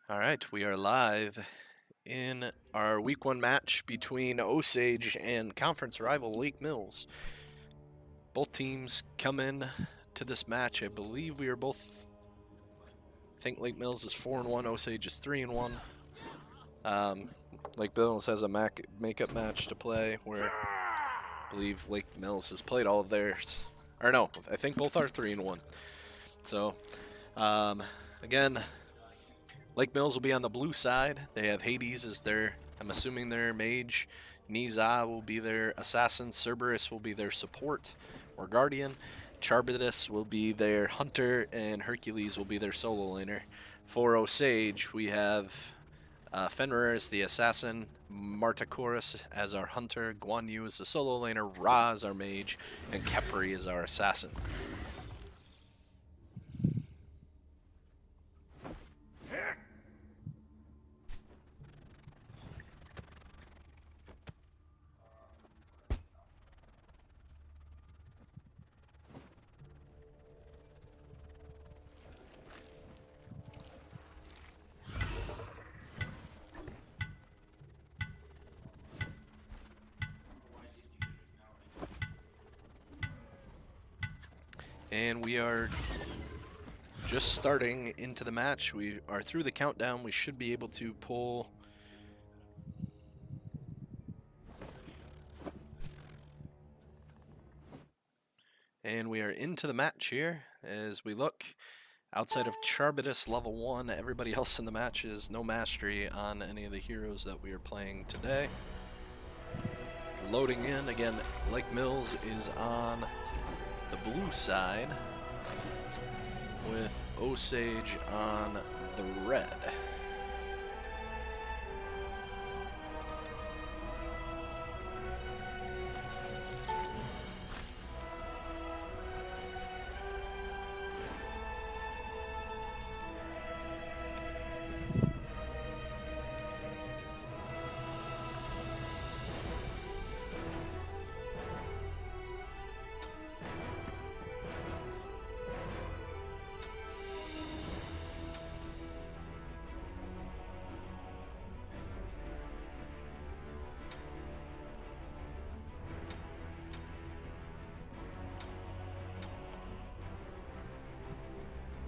All right, we are live in our week 1 match between Osage and conference rival Lake Mills. Both teams come in to this match. I believe we are both. I think Lake Mills is 4-1, Osage is 3-1. Lake Mills has a makeup match to play where I believe Lake Mills has played all of theirs. Or no, I think both are 3-1. So, again, Lake Mills will be on the blue side. They have Hades as their, I'm assuming their mage. Niza will be their assassin. Cerberus will be their support or guardian. Charbitus will be their hunter, and Hercules will be their solo laner. For Osage, we have Fenrir as the assassin, Martacorus as our hunter, Guan Yu as the solo laner, Ra as our mage, and Kepri as our assassin. And we are just starting into the match. We are through the countdown. We should be able to pull and we are into the match here as we look. Outside of Charbitus level 1, everybody else in the match is no mastery on any of the heroes that we are playing today. Loading in, again, Lake Mills is on the blue side with Osage on the red.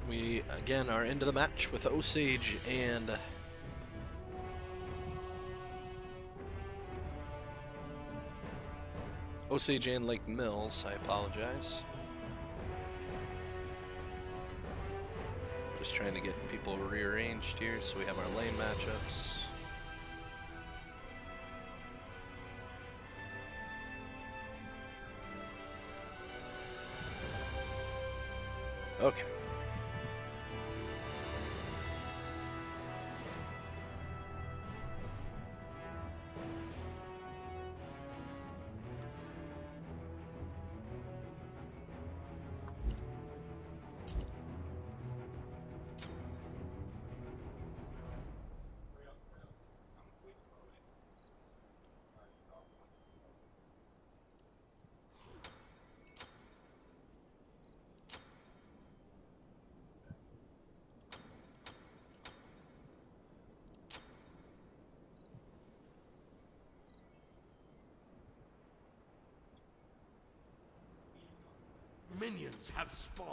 We again are into the match with Osage and Lake Mills. I apologize. Just trying to get people rearranged here so we have our lane matchups. Okay. Minions have spawned.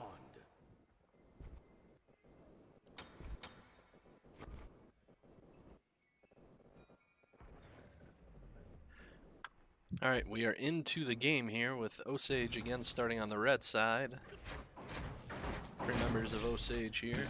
Alright, we are into the game here with Osage again starting on the red side. 3 members of Osage here.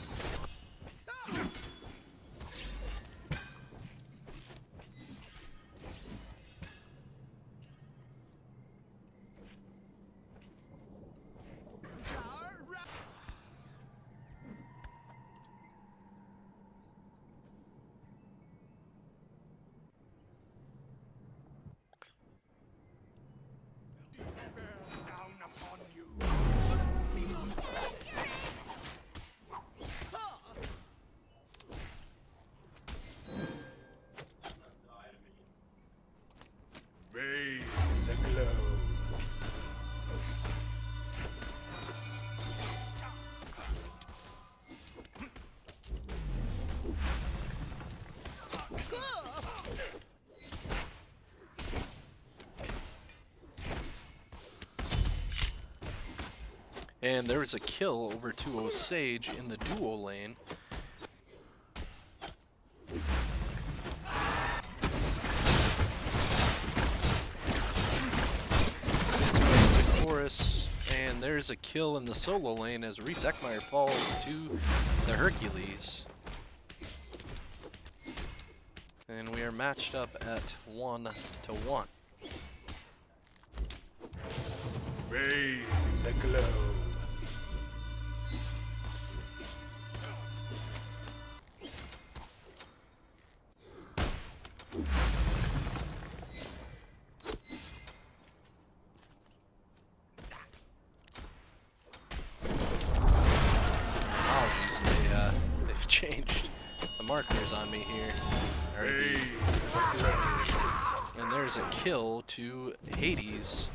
And there was a kill over to Osage in the duo lane. Chorus, and there's a kill in the solo lane as Reese Eckmeyer falls to the Hercules. And we are matched up at 1-1. Bathe the glow. They've changed the markers on me here. And there's a kill to Hades.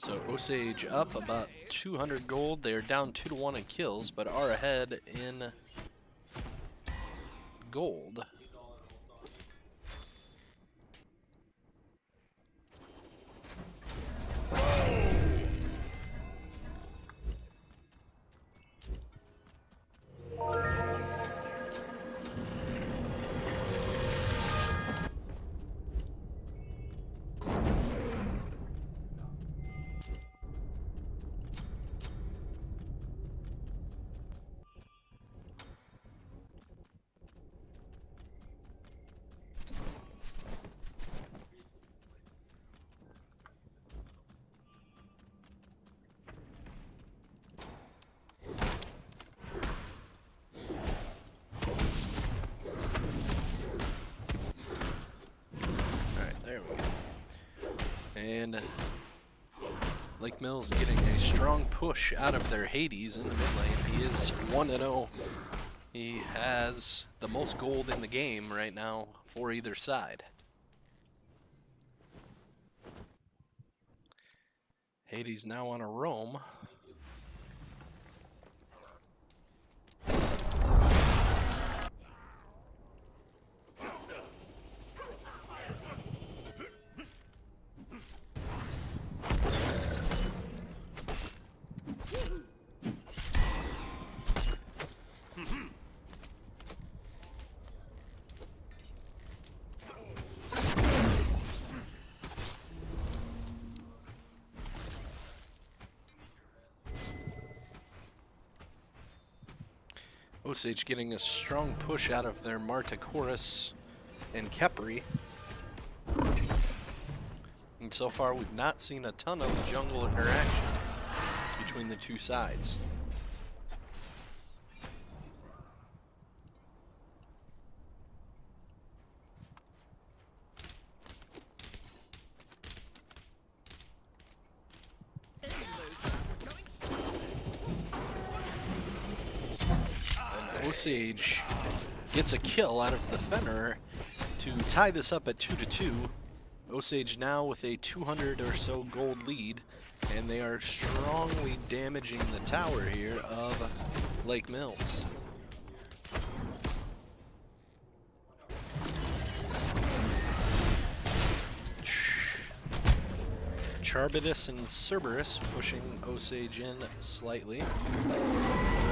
So Osage up about 200 gold. They are down 2-1 in kills, but are ahead in gold. And Lake Mills getting a strong push out of their Hades in the mid lane. He is 1-0. He has the most gold in the game right now for either side. Hades now on a roam. Osage getting a strong push out of their Marta Chorus and Kepri. And so far we've not seen a ton of jungle interaction between the two sides. Osage gets a kill out of the Fenrir to tie this up at 2-2. Osage now with a 200 or so gold lead, and they are strongly damaging the tower here of Lake Mills. Charbitus and Cerberus pushing Osage in slightly.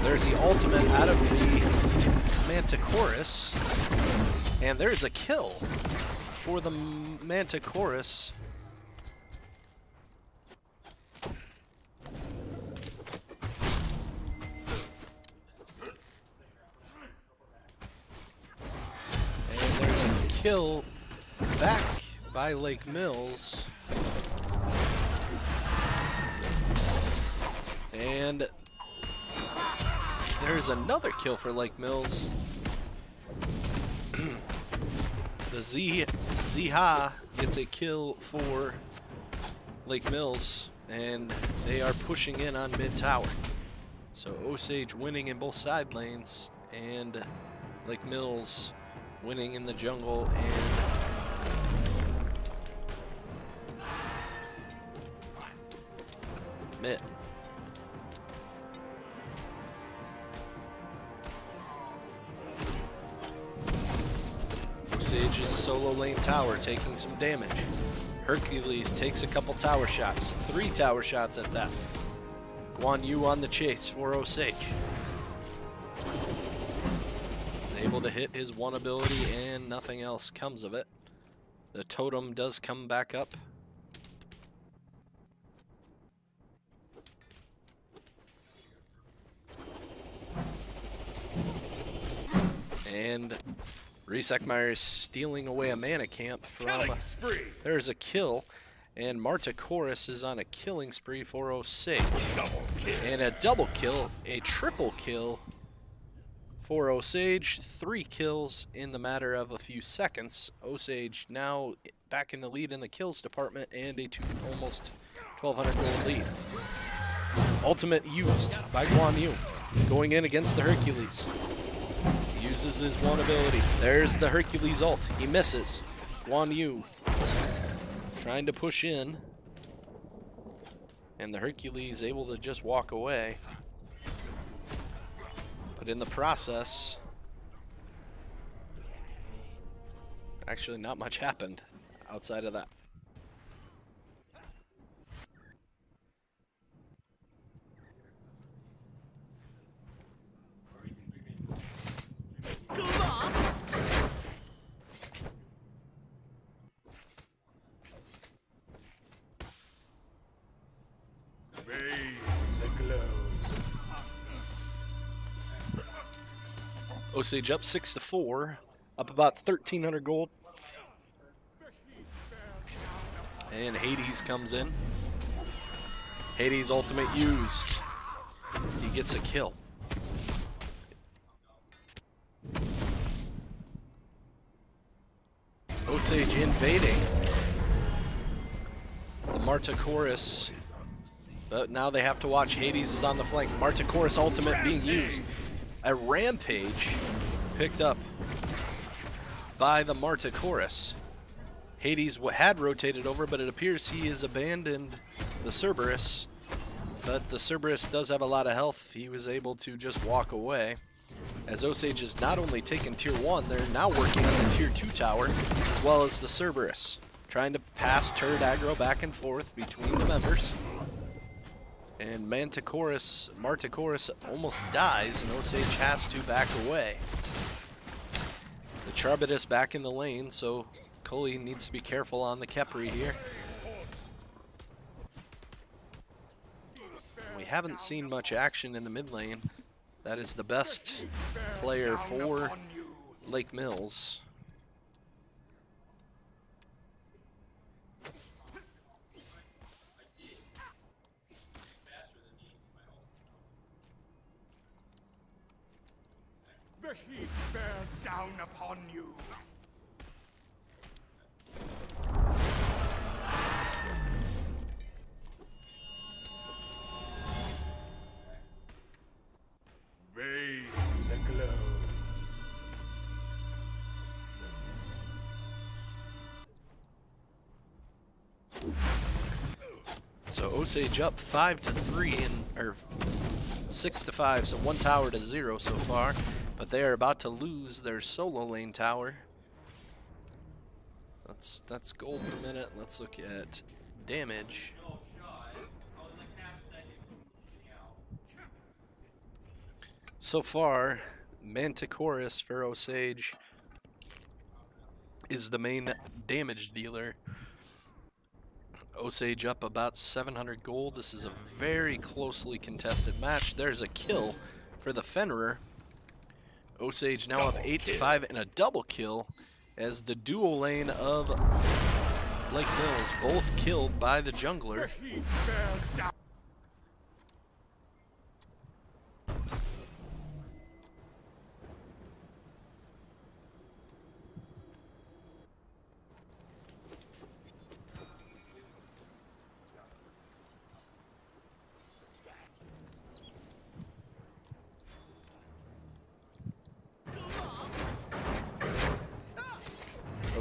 There's the ultimate out of the Manticorus, and there's a kill for the Manticorus. And there's a kill back by Lake Mills. And there's another kill for Lake Mills. The Ziha gets a kill for Lake Mills, and they are pushing in on mid tower. So Osage winning in both side lanes, and Lake Mills winning in the jungle and mid. Osage's solo lane tower taking some damage. Hercules takes a couple tower shots, 3 tower shots at that. Guan Yu on the chase for Osage. He's able to hit his one ability and nothing else comes of it. The totem does come back up. And Reese Eckmeyer is stealing away a mana camp from... There's a kill, and Marta Chorus is on a killing spree for Osage. And a double kill, a triple kill for Osage. 3 kills in the matter of a few seconds. Osage now back in the lead in the kills department and a almost 1,200 gold lead. Ultimate used by Guan Yu, going in against the Hercules. Uses his one ability. There's the Hercules ult. He misses. Guan Yu trying to push in, and the Hercules able to just walk away. But in the process, actually not much happened outside of that. Osage up 6-4, up about 1,300 gold. And Hades comes in. Hades ultimate used. He gets a kill. Osage invading the Marta Chorus. But now they have to watch. Hades is on the flank. Marta Chorus ultimate being used. A rampage picked up by the Marta Chorus. Hades had rotated over, but it appears he has abandoned the Cerberus. But the Cerberus does have a lot of health. He was able to just walk away. As Osage is not only taking tier 1, they're now working on the tier 2 tower, as well as the Cerberus. Trying to pass turret aggro back and forth between the members. And Marta Chorus almost dies, and Osage has to back away. The Charbitus back in the lane, so Cully needs to be careful on the Khepri here. We haven't seen much action in the mid lane. That is the best player for Lake Mills. The heat bears down upon you. Bathe the glow. So Osage up 5-3 or 6-5, so 1 tower to 0 so far. But they are about to lose their solo lane tower. That's gold per minute. Let's look at damage. So far, Manticoris for Osage is the main damage dealer. Osage up about 700 gold. This is a very closely contested match. There's a kill for the Fenrir. Osage now up 8-5 and a double kill as the dual lane of Lake Mills, both killed by the jungler.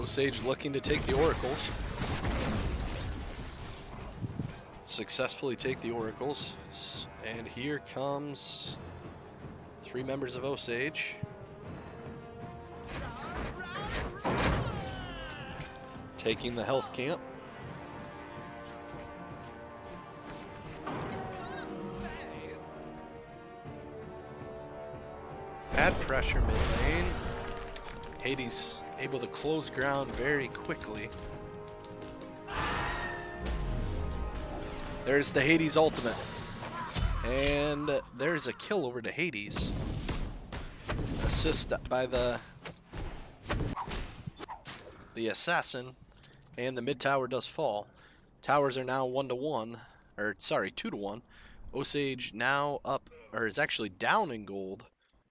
Osage looking to take the oracles. Successfully take the oracles. And here comes 3 members of Osage. Taking the health camp. Bad pressure mid lane. Hades able to close ground very quickly. There's the Hades ultimate. And there's a kill over to Hades. Assist by the assassin. And the mid tower does fall. Towers are now 1-1. Or sorry, 2-1. Osage now up, or is actually down in gold.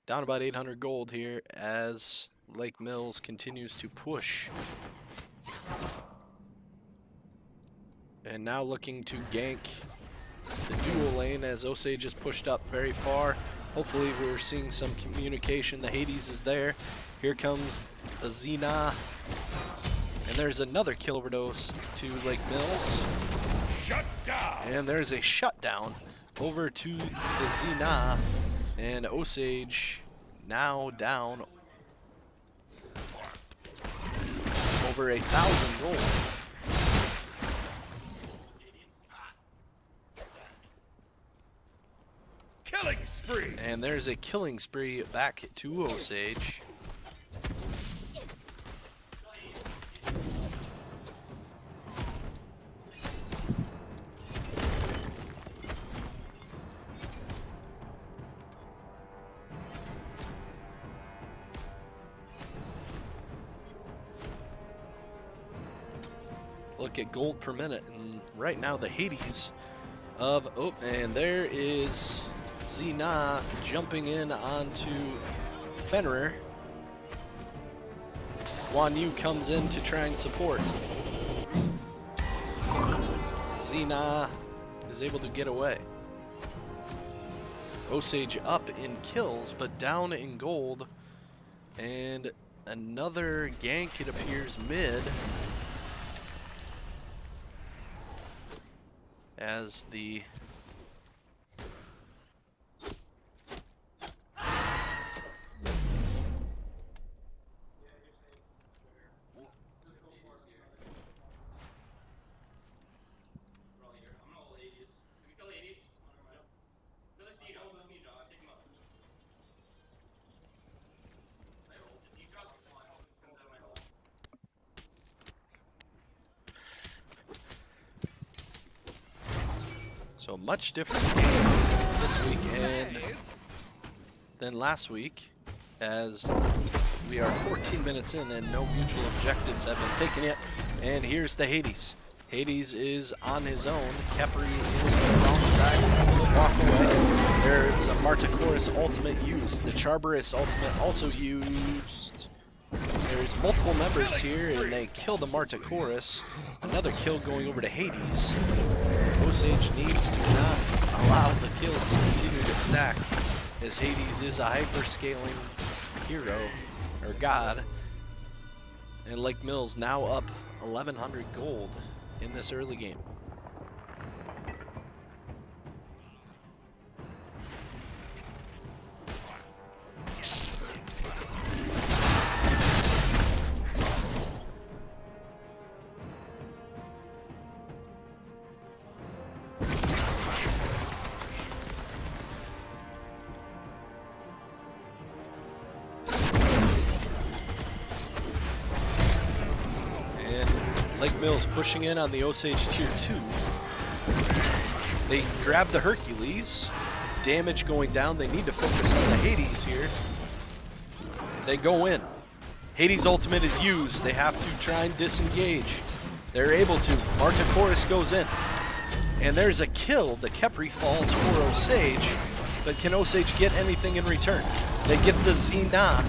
Down about 800 gold here as Lake Mills continues to push. And now looking to gank the dual lane as Osage is pushed up very far. Hopefully we're seeing some communication. The Hades is there. Here comes the Xena. And there's another kill overdose to Lake Mills. Shut down. And there's a shutdown over to the Xena. And Osage now down over 1,000 gold. Killing spree. And there's a killing spree back to Osage. Look at gold per minute, and right now the Hades of, oh, and there is Xena jumping in onto Fenrir. Guan Yu comes in to try and support. Xena is able to get away. Osage up in kills, but down in gold. And another gank, it appears, mid. As the so much different game this weekend than last week, as we are 14 minutes in and no mutual objectives have been taken yet. And here's the Hades. Hades is on his own. Kepri in the wrong side is able to walk away. There's a Martichorus ultimate used. The Charberus ultimate also used. There's multiple members here, and they kill the Martichorus. Another kill going over to Hades. Osage needs to not allow the kills to continue to stack, as Hades is a hyper-scaling hero, or god. And Lake Mills now up 1,100 gold in this early game. Lake Mills pushing in on the Osage Tier 2. They grab the Hercules. Damage going down. They need to focus on the Hades here. They go in. Hades ultimate is used. They have to try and disengage. They're able to. Martichorus goes in. And there's a kill. The Kepri falls for Osage. But can Osage get anything in return? They get the Xena.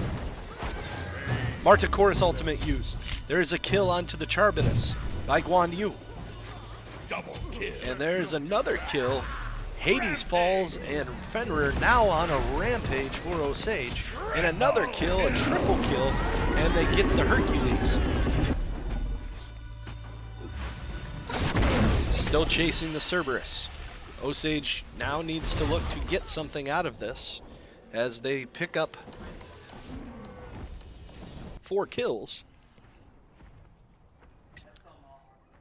Martichorus ultimate used. There is a kill onto the Charberus by Guan Yu. Double kill. And there's another kill. Hades falls, and Fenrir now on a rampage for Osage. And another kill, a triple kill, and they get the Hercules. still chasing the Cerberus. Osage now needs to look to get something out of this as they pick up 4 kills.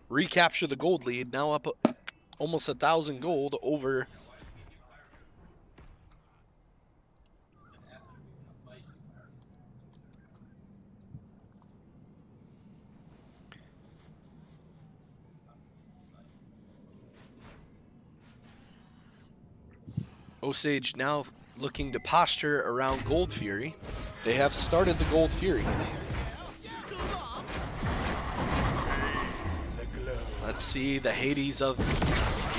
Recapture the gold lead, now up almost 1,000 gold over Osage now looking to posture around Gold Fury. They have started the Gold Fury. Let's see, the Hades of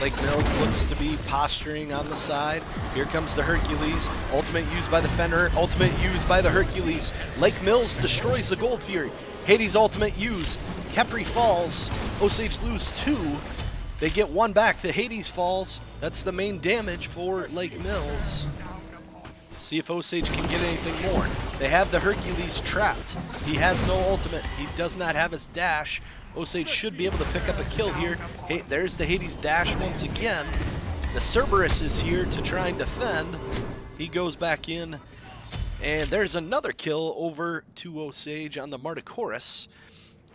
Lake Mills looks to be posturing on the side. Here comes the Hercules. Ultimate used by the Fenrir, ultimate used by the Hercules. Lake Mills destroys the Gold Fury. Hades ultimate used. Kepri falls. Osage lose 2. They get 1 back. The Hades falls. That's the main damage for Lake Mills. See if Osage can get anything more. They have the Hercules trapped. He has no ultimate. He does not have his dash. Osage should be able to pick up a kill here. Hey, there's the Hades dash once again. The Cerberus is here to try and defend. He goes back in. And there's another kill over to Osage on the Martichorus.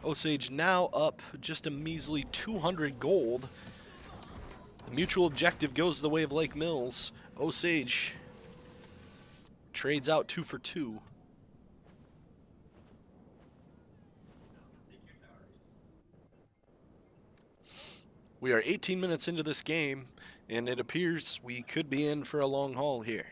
Osage now up just a measly 200 gold. The mutual objective goes the way of Lake Mills. Osage trades out 2 for 2. We are 18 minutes into this game, and it appears we could be in for a long haul here.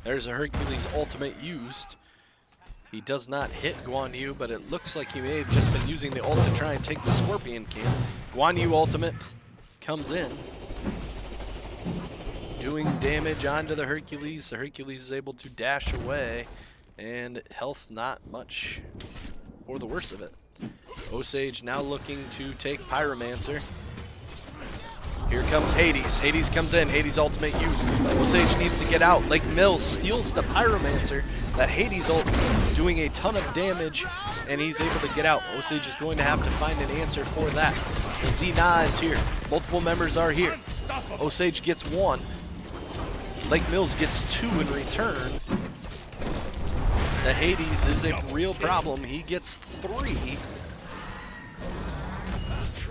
There's a Hercules ultimate used. He does not hit Guan Yu, but it looks like he may have just been using the ult to try and take the Scorpion King. Guan Yu ultimate comes in, doing damage onto the Hercules. The Hercules is able to dash away, and health not much for the worst of it. Osage now looking to take Pyromancer. Here comes Hades. Hades comes in. Hades ultimate use. Osage needs to get out. Lake Mills steals the Pyromancer. That Hades ult doing a ton of damage, and he's able to get out. Osage is going to have to find an answer for that. The Xena is here. Multiple members are here. Osage gets 1. Lake Mills gets 2 in return. The Hades is a real problem. He gets 3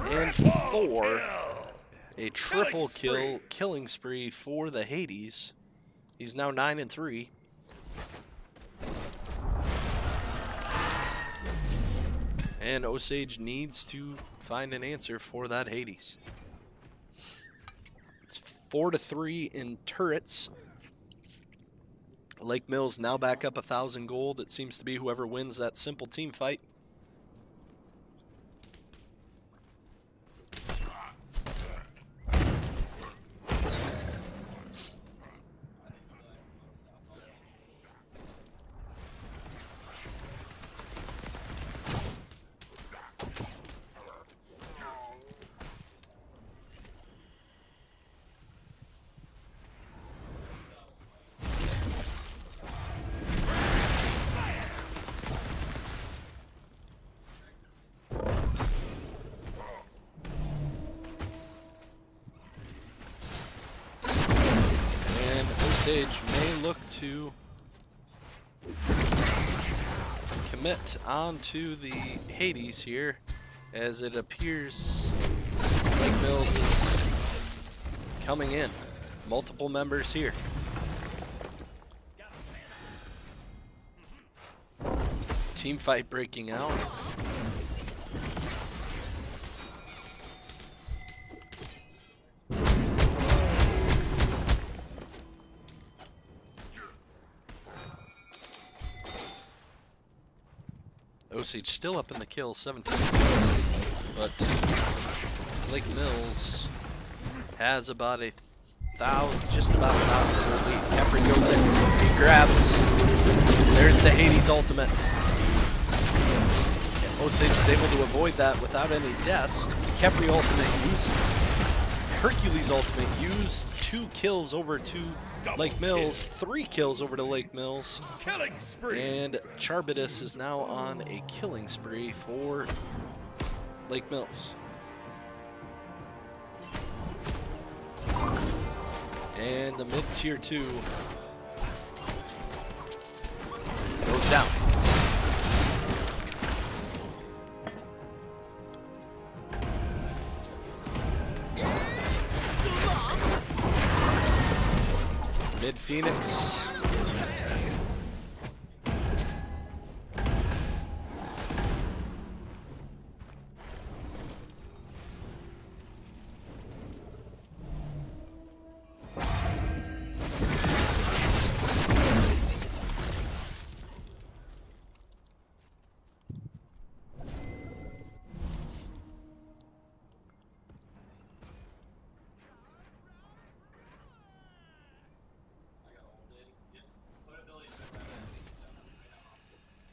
and 4. A triple kill, killing spree for the Hades. He's now 9 and 3. And Osage needs to find an answer for that Hades. It's 4-3 in turrets. Lake Mills now back up 1,000 gold. It seems to be whoever wins that simple team fight. Osage may look to commit onto the Hades here, as it appears Lake Mills is coming in. Multiple members here. Team fight breaking out. Osage still up in the kill, 17. But Lake Mills has about just about 1,000 gold lead. Kepri goes in, he grabs. There's the Hades ultimate. Osage is able to avoid that without any deaths. Kepri ultimate used, Hercules ultimate used 2 kills over to Lake Mills, 3 kills over to Lake Mills. Killing spree. And Charbitus is now on a killing spree for Lake Mills. And the mid-tier 2 goes down. Mid-Phoenix.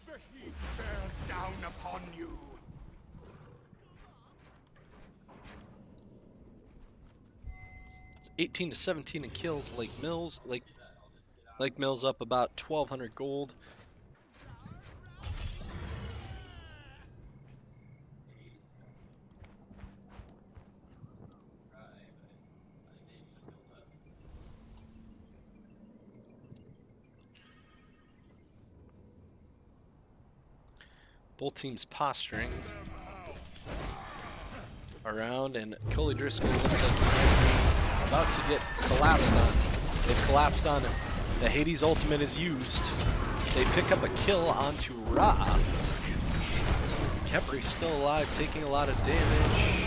The heat bears down upon you. It's 18 to 17 in kills. Lake Mills. Lake Mills up about 1,200 gold. Both teams posturing around, and Coley Driscoll looks like he might be about to get collapsed on. They've collapsed on him. The Hades ultimate is used. They pick up a kill onto Ra. Kepri's still alive, taking a lot of damage.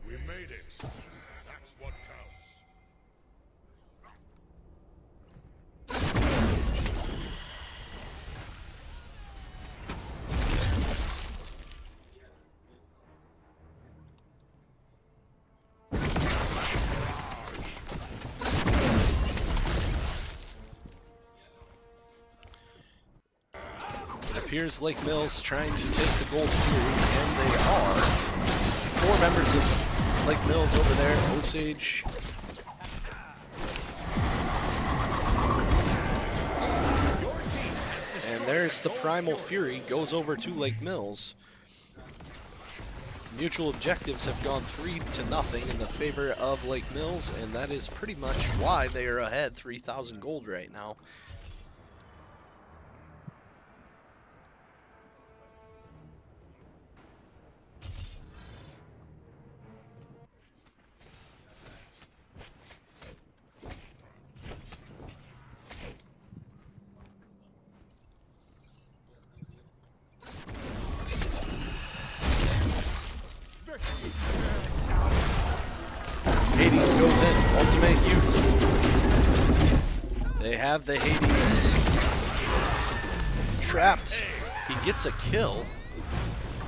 We made it. That's what counts. It appears Lake Mills trying to take the Gold Fury, and they are. 4 members of Lake Mills over there. Osage. And there's the Primal Fury, goes over to Lake Mills. Mutual objectives have gone 3-0 in the favor of Lake Mills, and that is pretty much why they are ahead 3,000 gold right now. Hades goes in, ultimate used. They have the Hades trapped. He gets a kill,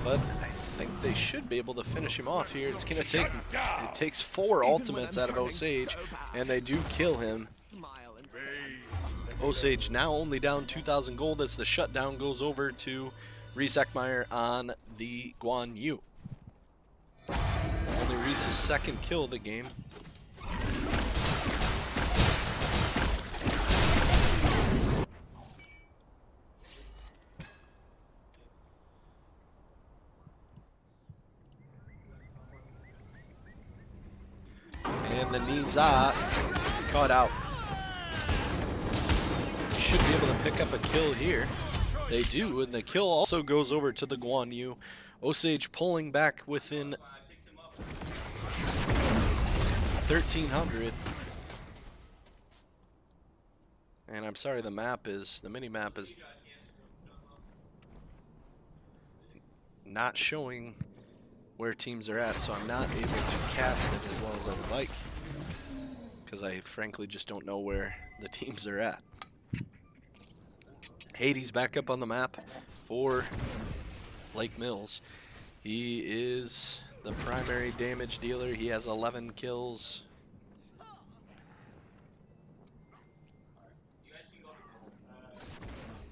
but I think they should be able to finish him off here. It's gonna take, it takes 4 ultimates out of Osage, and they do kill him. Osage now only down 2,000 gold as the shutdown goes over to Reese Eckmeyer on the Guan Yu. Only Reese's 2nd kill of the game. And the Niza caught out. Should be able to pick up a kill here. They do, and the kill also goes over to the Guan Yu. Osage pulling back within 1,300. And I'm sorry, the mini map is not showing where teams are at, so I'm not able to cast it as well as I would like, because I frankly just don't know where the teams are at. Hades back up on the map for Lake Mills. He is the primary damage dealer. He has 11 kills.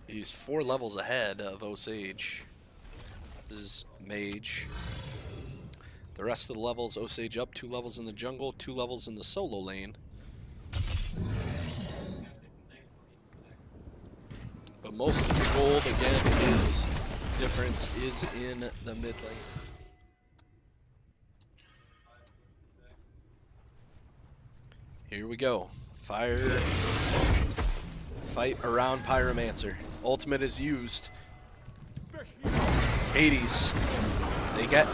He's 4 levels ahead of Osage. This is Mage. The rest of the levels, Osage up 2 levels in the jungle, 2 levels in the solo lane. But most of the gold, again, is difference is in the mid lane. Here we go. Fire fight around Pyromancer. Ultimate is used. Hades. They get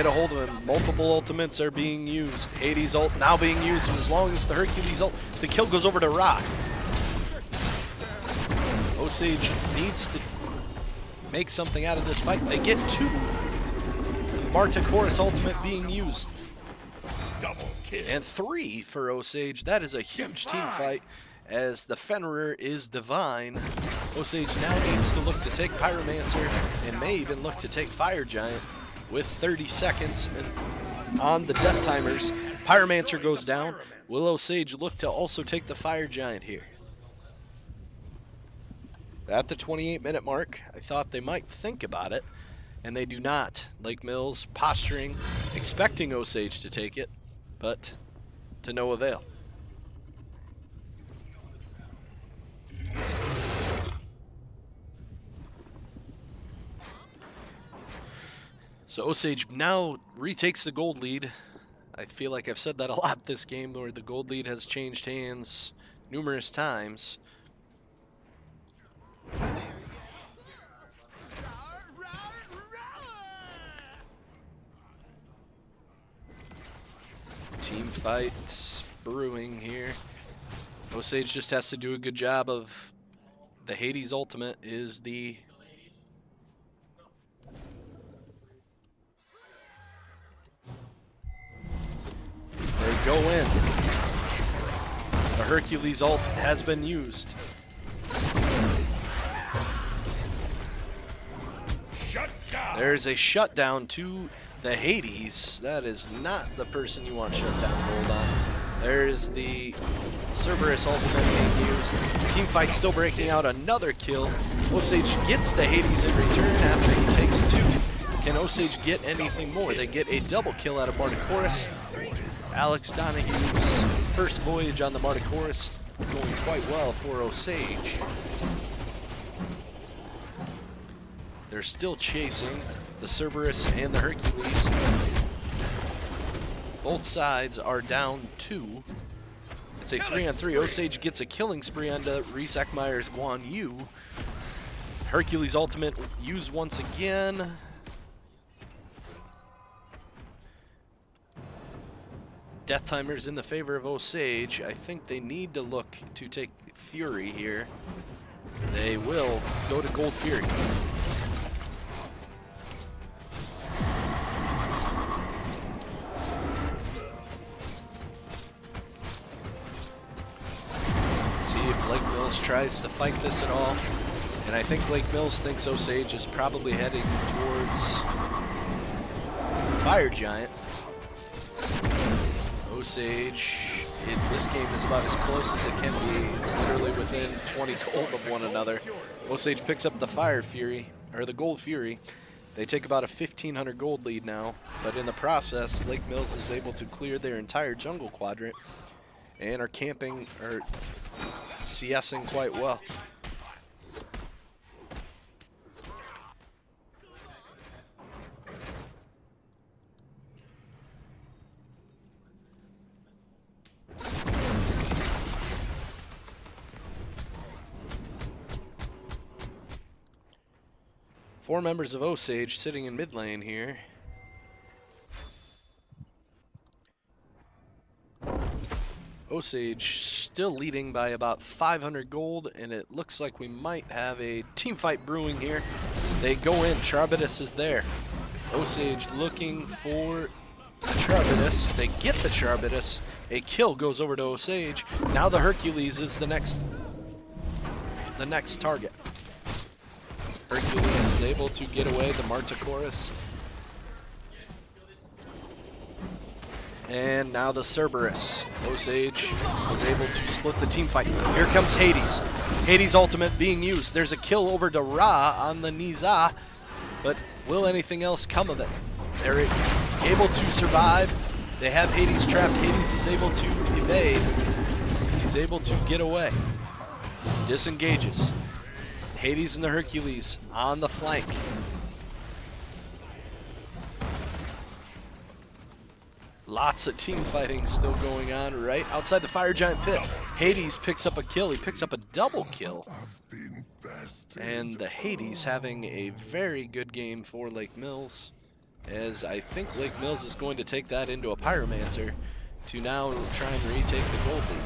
a hold of him. Multiple ultimates are being used. Hades ult now being used. As long as the Hercules ult, the kill goes over to Rock. Osage needs to make something out of this fight. They get 2. Martichorus ultimate being used. Double kill. And 3 for Osage. That is a huge team fight as the Fenrir is divine. Osage now needs to look to take Pyromancer and may even look to take Fire Giant with 30 seconds and on the death timers. Pyromancer goes down. Will Osage look to also take the Fire Giant here? At the 28-minute mark, I thought they might think about it, and they do not. Lake Mills posturing, expecting Osage to take it, but to no avail. So Osage now retakes the gold lead. I feel like I've said that a lot this game, where the gold lead has changed hands numerous times. Team fights brewing here. Osage just has to do a good job of the Hades ultimate is the they go in. The Hercules ult has been used. Shut down. There's a shutdown to the Hades. That is not the person you want shut down. Hold on. There's the Cerberus ultimate being used. Team fight still breaking out. Another kill. Osage gets the Hades in return after he takes 2. Can Osage get anything more? They get a double kill out of Martichorus. Alex Donahue's first voyage on the Martichorus going quite well for Osage. They're still chasing the Cerberus and the Hercules. Both sides are down 2. It's a 3-on-3. Osage gets a killing spree onto Reese Eckmeyer's Guan Yu. Hercules ultimate used once again. Death timers in the favor of Osage. I think they need to look to take Fury here. They will go to Gold Fury. See if Lake Mills tries to fight this at all. And I think Lake Mills thinks Osage is probably heading towards Fire Giant. Osage, this game is about as close as it can be. It's literally within 20 gold of one another. Osage picks up the Fire Fury, or the Gold Fury. They take about a 1,500 gold lead now, but in the process, Lake Mills is able to clear their entire jungle quadrant and are camping, or CSing quite well. Four members of Osage sitting in mid lane here. Osage still leading by about 500 gold, and it looks like we might have a team fight brewing here. They go in. Charbitus is there. Osage looking for the Charbitus. They get the Charbitus. A kill goes over to Osage. Now the Hercules is the next target. Hercules is able to get away the Martichorus. And now the Cerberus. Osage was able to split the team fight. Here comes Hades. Hades' ultimate being used. There's a kill over to Ra on the Niza, but will anything else come of it? They're able to survive. They have Hades trapped. Hades is able to evade. He's able to get away. Disengages. Hades and the Hercules on the flank. Lots of team fighting still going on right outside the Fire Giant pit. Hades picks up a kill. He picks up a double kill. And the Hades having a very good game for Lake Mills, as I think Lake Mills is going to take that into a Pyromancer to now try and retake the gold lead.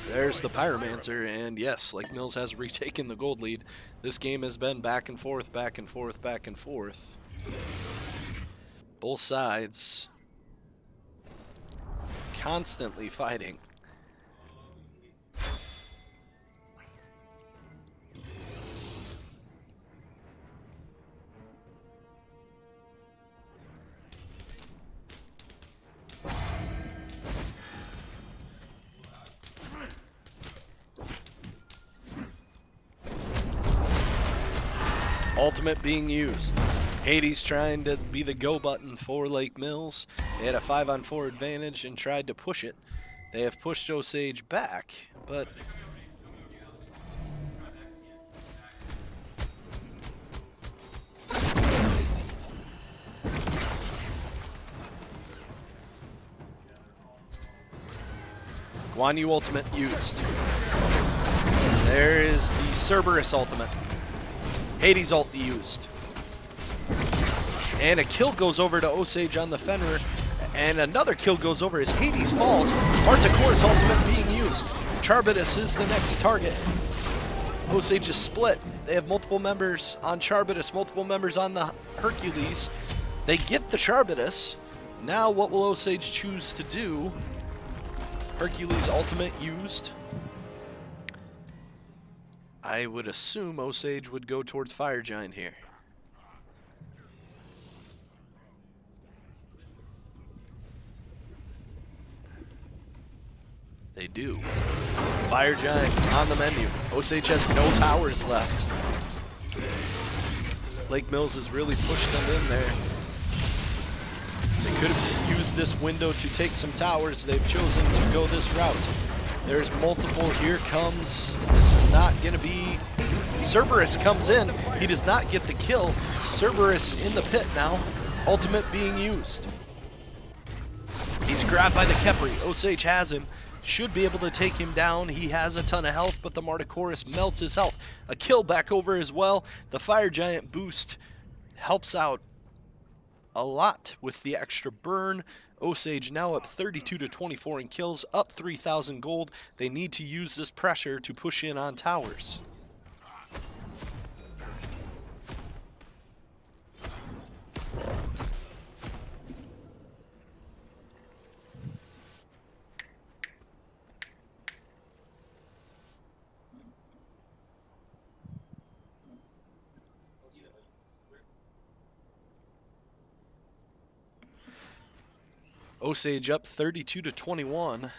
There's the Pyromancer, and yes, Lake Mills has retaken the gold lead. This game has been back and forth, back and forth, back and forth. Both sides constantly fighting. Ultimate being used. Hades trying to be the go button for Lake Mills. They had a 5-on-4 advantage and tried to push it. They have pushed Osage back, but Guan Yu ultimate used. There is the Cerberus ultimate. Hades ult used. And a kill goes over to Osage on the Fenrir. And another kill goes over as Hades falls. Martichorus ultimate being used. Charbitus is the next target. Osage is split. They have multiple members on Charbitus, multiple members on the Hercules. They get the Charbitus. Now what will Osage choose to do? Hercules ultimate used. I would assume Osage would go towards Fire Giant here. They do. Fire Giant's on the menu. Osage has no towers left. Lake Mills has really pushed them in there. They could have used this window to take some towers. They've chosen to go this route. There's multiple. Here comes. This is not going to be. Cerberus comes in. He does not get the kill. Cerberus in the pit now. Ultimate being used. He's grabbed by the Kepri. Osage has him. Should be able to take him down. He has a ton of health, but the Martichorus melts his health. A kill back over as well. The Fire Giant boost helps out a lot with the extra burn. Osage now up 32-24 in kills, up 3,000 gold. They need to use this pressure to push in on towers. Osage up 32-21,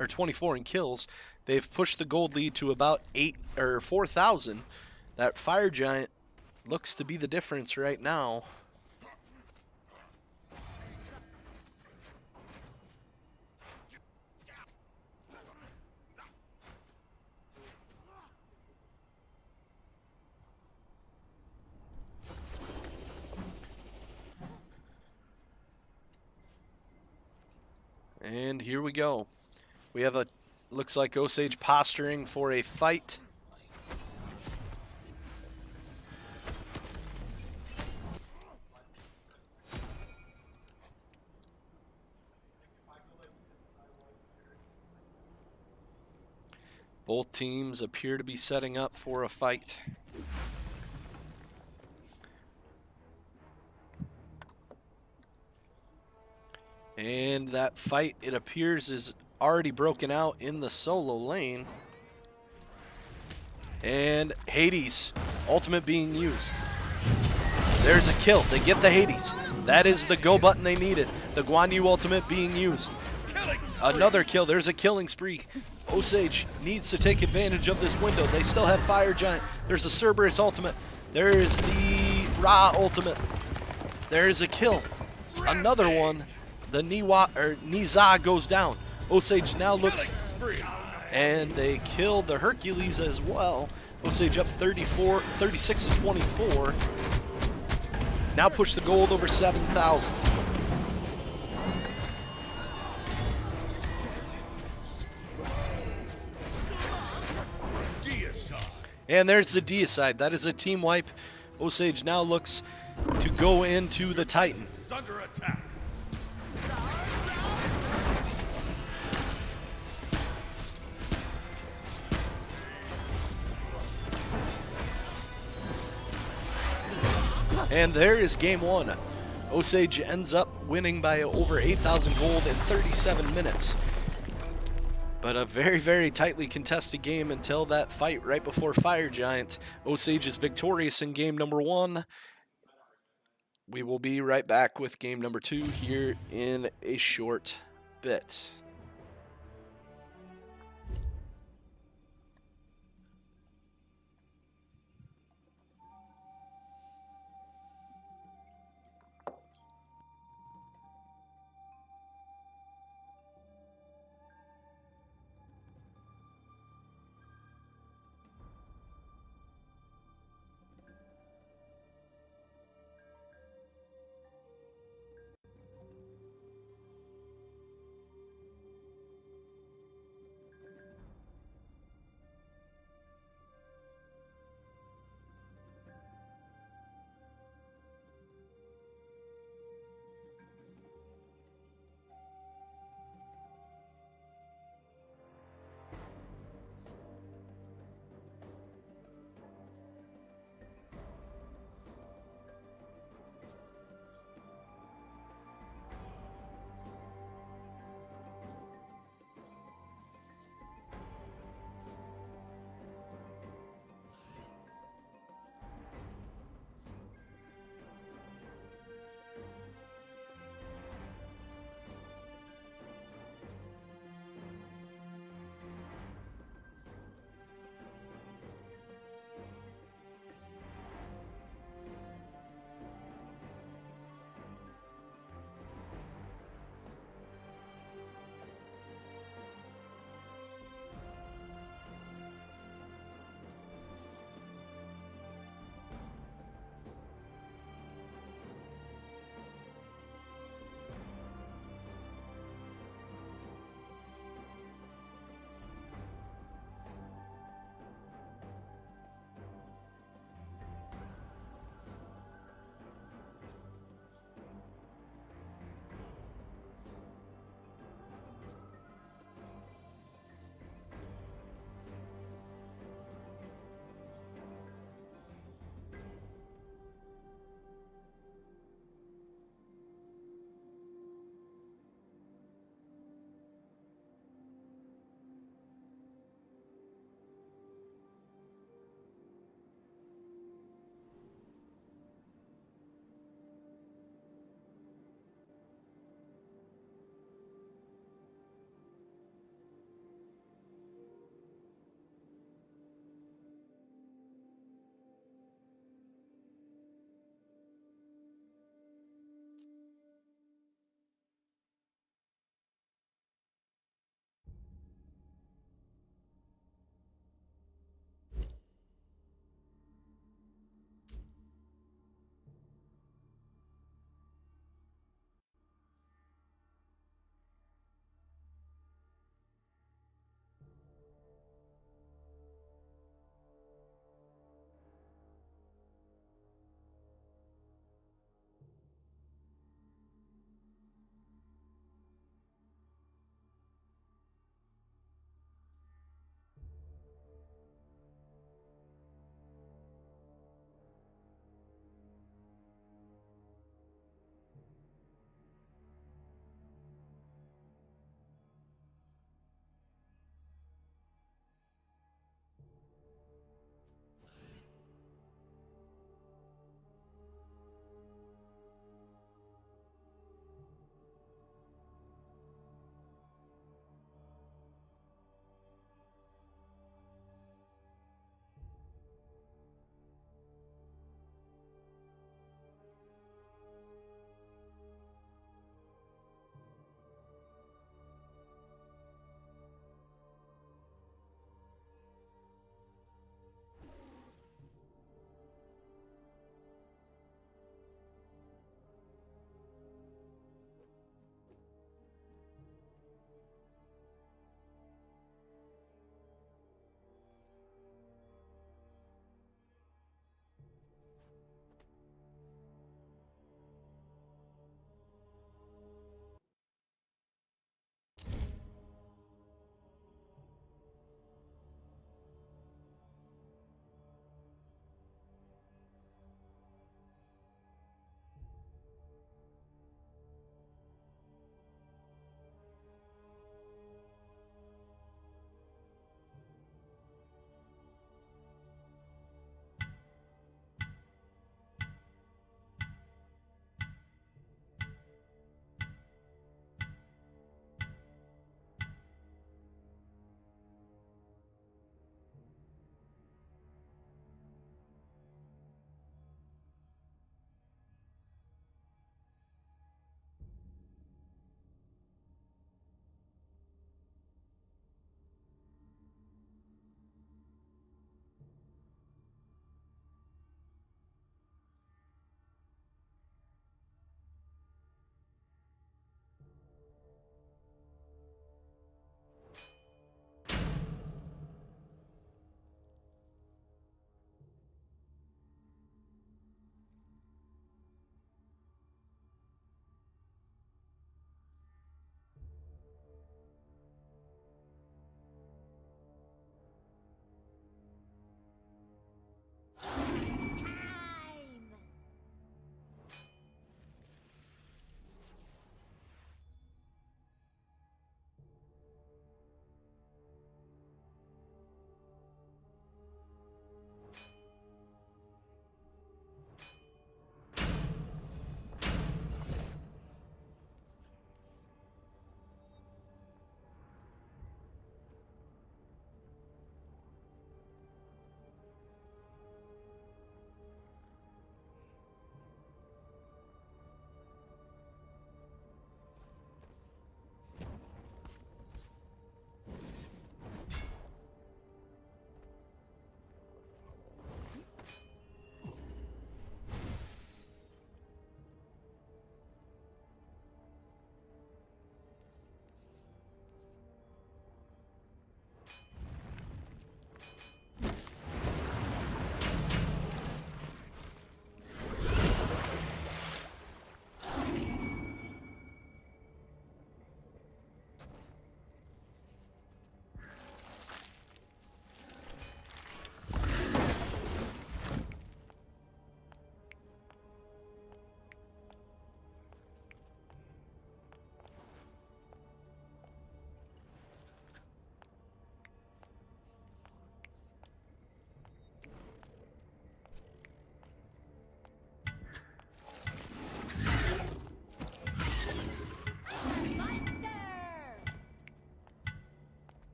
or 24 in kills. They've pushed the gold lead to about 4,000. That Fire Giant looks to be the difference right now. And here we go. We have looks like Osage posturing for a fight. Both teams appear to be setting up for a fight. And that fight, it appears, is already broken out in the solo lane. And Hades, ultimate being used. There's a kill. They get the Hades. That is the go button they needed. The Guan Yu ultimate being used. Another kill. There's a killing spree. Osage needs to take advantage of this window. They still have Fire Giant. There's a Cerberus ultimate. There is the Ra ultimate. There is a kill. Another one. The Niza goes down. Osage now looks, and they killed the Hercules as well. Osage up 36 to 24. Now push the gold over 7,000. And there's the Deicide. That is a team wipe. Osage now looks to go into the Titan. Is under attack. And there is game one. Osage ends up winning by over 8,000 gold in 37 minutes. But a very, very tightly contested game until that fight right before Fire Giant. Osage is victorious in game number one. We will be right back with game number two here in a short bit.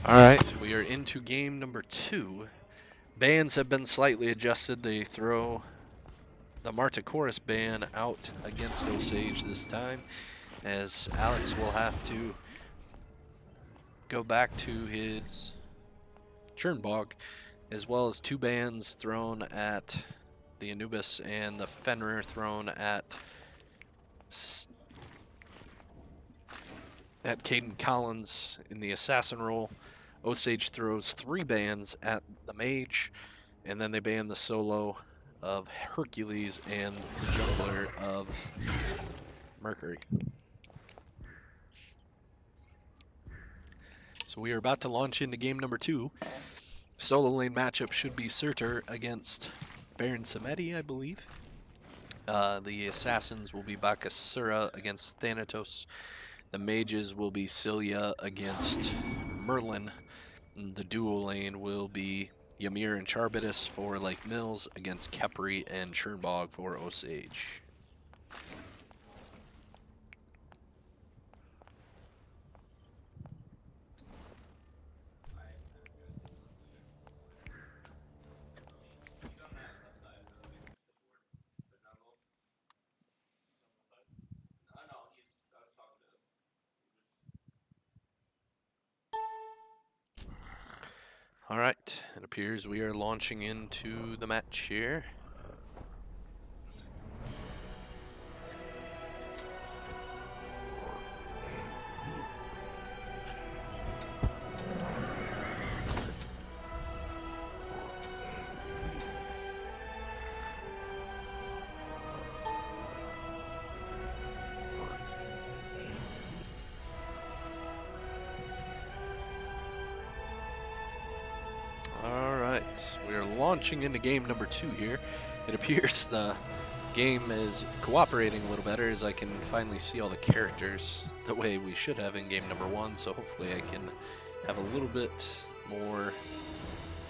All right, we are into game number 2. Bans have been slightly adjusted. They throw the Marta Chorus ban out against Osage this time, as Alex will have to go back to his Chernbog, as well as 2 bans thrown at the Anubis and the Fenrir thrown at Caden Collins in the assassin role. Osage throws 3 bans at the mage, and then they ban the solo of Hercules and the jungler of Mercury. So we are about to launch into game number 2. Solo lane matchup should be Surtur against Baron Samedi, I believe. The assassins will be Bakasura against Thanatos. The mages will be Cilia against Merlin. And the duo lane will be Ymir and Charbitus for Lake Mills against Kepri and Chernbog for Osage. All right, it appears we are launching into the match here. We are launching into game number 2 here. It appears the game is cooperating a little better as I can finally see all the characters the way we should have in game number 1, so hopefully I can have a little bit more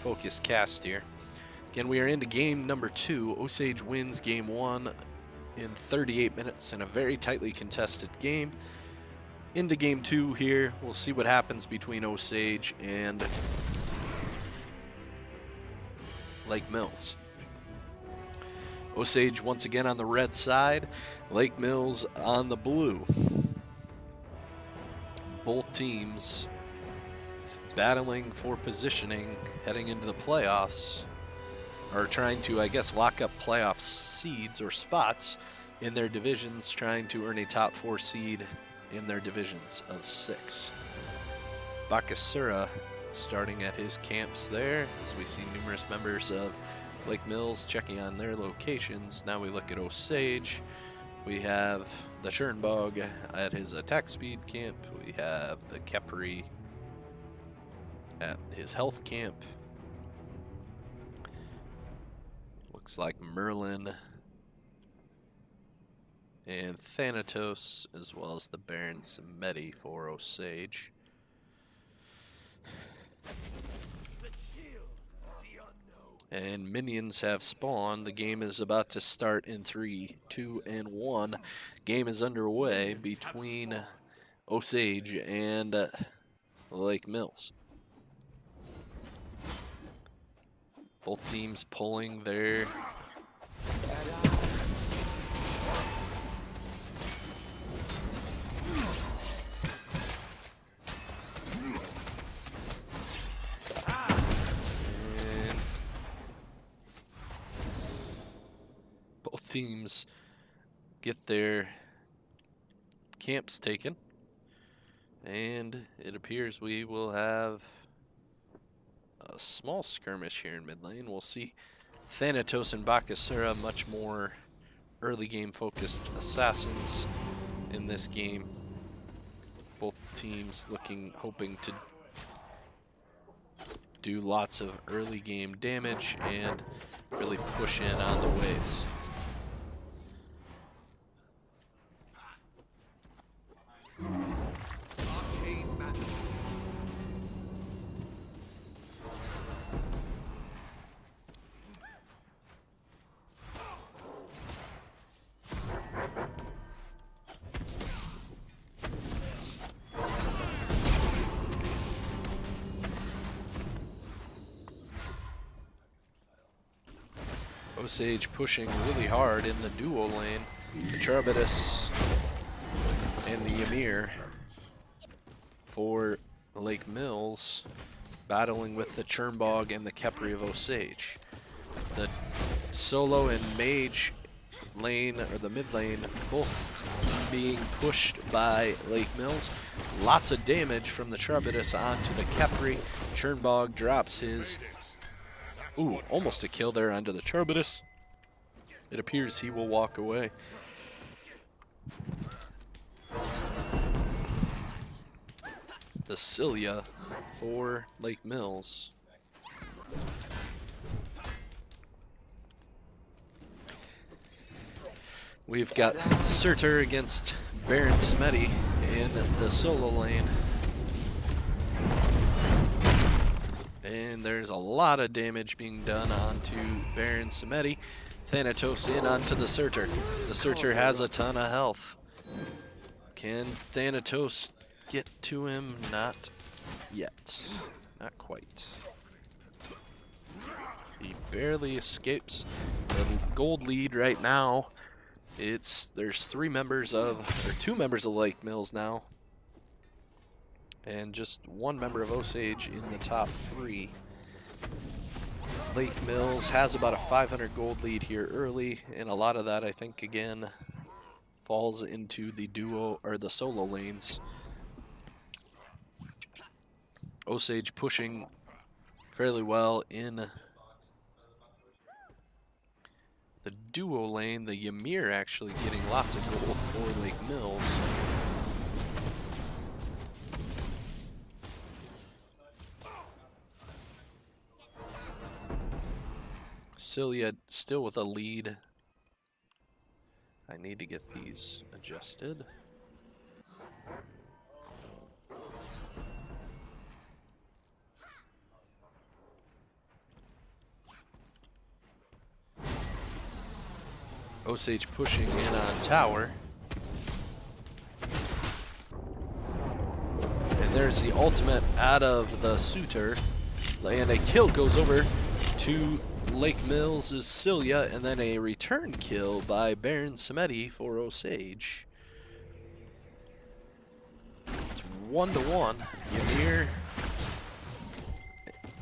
focused cast here. Again, we are into game number 2. Osage wins game 1 in 38 minutes in a very tightly contested game. Into game 2 here, we'll see what happens between Osage and Lake Mills. Osage once again on the red side, Lake Mills on the blue. Both teams battling for positioning heading into the playoffs, or trying to, I guess, lock up playoff seeds or spots in their divisions, trying to earn a top 4 seed in their divisions of 6. Bakasura starting at his camps there, as we see numerous members of Lake Mills checking on their locations. Now we look at Osage. We have the Chernbog at his attack speed camp. We have the Kepri at his health camp. Looks like Merlin and Thanatos, as well as the Baron Samedi for Osage. And minions have spawned. The game is about to start in 3, 2, and 1. Game is underway between Osage and Lake Mills. Both teams pulling their teams get their camps taken, and it appears we will have a small skirmish here in mid lane. We'll see Thanatos and Bakasura, much more early game focused assassins in this game. Both teams hoping to do lots of early game damage and really push in on the waves. Osage pushing really hard in the duo lane. The Charbitus and the Ymir for Lake Mills, battling with the Chernbog and the Khepri of Osage. The solo and mage lane, or the mid lane, both being pushed by Lake Mills. Lots of damage from the Charbitus onto the Khepri. Chernbog drops his, almost a kill there onto the Charbitus. It appears he will walk away. The Cilia for Lake Mills. We've got Surtur against Baron SMITE in the solo lane. And there's a lot of damage being done onto Baron SMITE. Thanatos in onto the Surtur. The Surtur has a ton of health. Can Thanatos get to him? Not yet. Not quite. He barely escapes. The gold lead right now, there's two members of Lake Mills now, and just one member of Osage in the top 3. Lake Mills has about a 500 gold lead here early, and a lot of that, I think, again, falls into the duo or the solo lanes. Osage pushing fairly well in the duo lane. The Ymir actually getting lots of gold for Lake Mills. Cilia still with a lead. I need to get these adjusted. Osage pushing in on tower. And there's the ultimate out of the Surtur. And a kill goes over to Lake Mills' Cilia, and then a return kill by Baron SMITE for Osage. It's 1-1. Ymir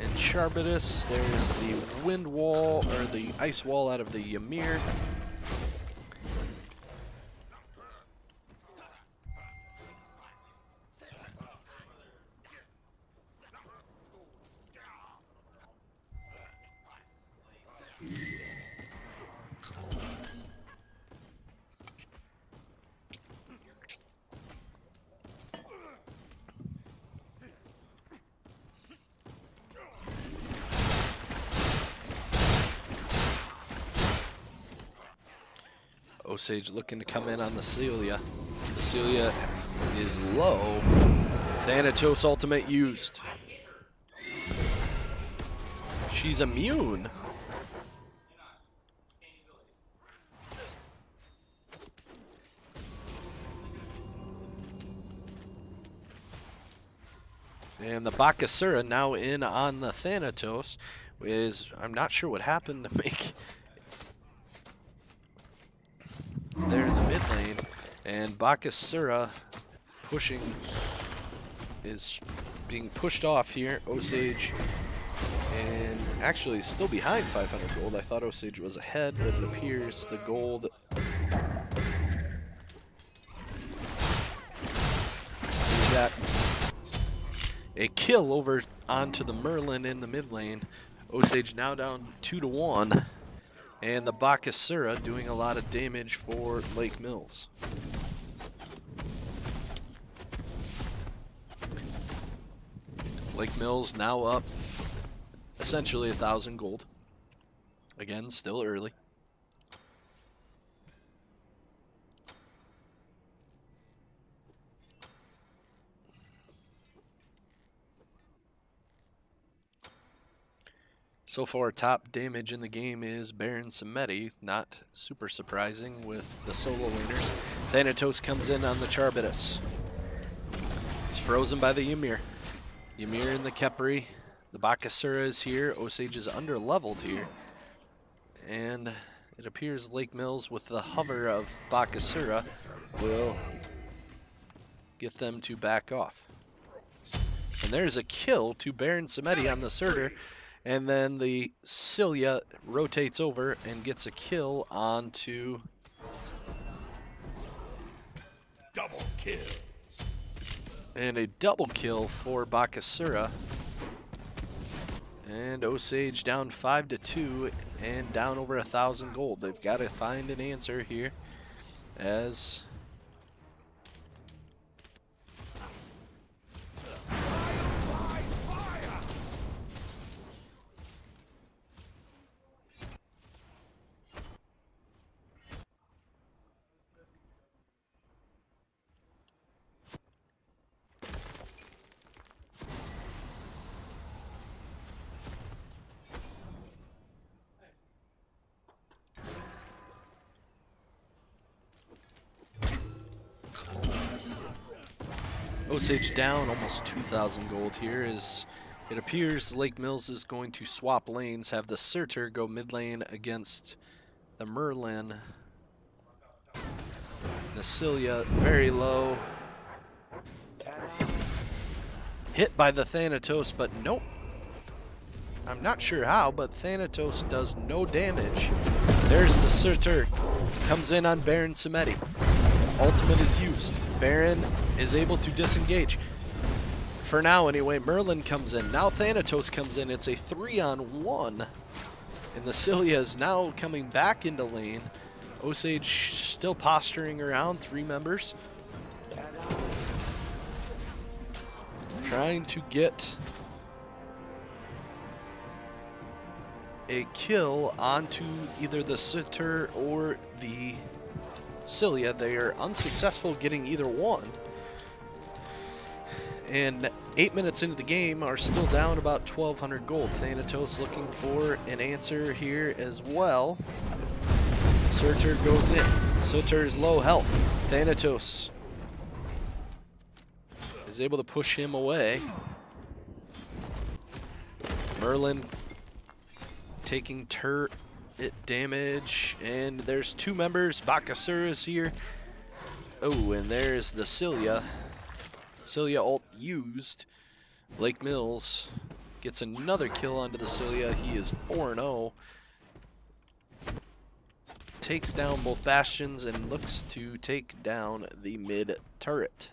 and Charbitus. There's the wind wall, or the ice wall out of the Ymir. Osage looking to come in on the Cilia. The Cilia is low. Thanatos ultimate used. She's immune. And the Bakasura now in on the Thanatos. I'm not sure what happened to make there in the mid lane, and Bakasura is being pushed off here. Osage, and actually still behind 500 gold. I thought Osage was ahead, but it appears the gold is got a kill over onto the Merlin in the mid lane. Osage now down 2-1. And the Bakasura doing a lot of damage for Lake Mills. Lake Mills now up essentially 1,000 gold. Again, still early. So far, top damage in the game is Baron SMITE, not super surprising with the solo laners. Thanatos comes in on the Charbitus. It's frozen by the Ymir. Ymir and the Khepri. The Bakasura is here. Osage is under-leveled here. And it appears Lake Mills, with the hover of Bakasura, will get them to back off. And there's a kill to Baron Samedi on the Surtur, and then the Cilia rotates over and gets a kill onto Double kill. and a double kill for Bakasura. And Osage down 5-2 and down over 1,000 gold. They've got to find an answer here as Osage down almost 2,000 gold here as it appears Lake Mills is going to swap lanes, have the Surtur go mid lane against the Merlin. Nasilia very low. Hit by the Thanatos, but nope. I'm not sure how, but Thanatos does no damage. There's the Surtur. Comes in on Baron Samedi. Ultimate is used. Baron is able to disengage. For now anyway, Merlin comes in. Now Thanatos comes in. It's a 3-on-1. And the Cilia is now coming back into lane. Osage still posturing around, 3 members. Trying to get a kill onto either the Surtur or the Cilia. They are unsuccessful getting either one. And 8 minutes into the game are still down about 1,200 gold. Thanatos looking for an answer here as well. Surtur goes in. Surtur is low health. Thanatos is able to push him away. Merlin taking turret damage, and there's 2 members. Bakasura is here. Oh, and there's the Cilia. Cilia ult used. Lake Mills gets another kill onto the Cilia. He is 4-0. Takes down both bastions and looks to take down the mid turret.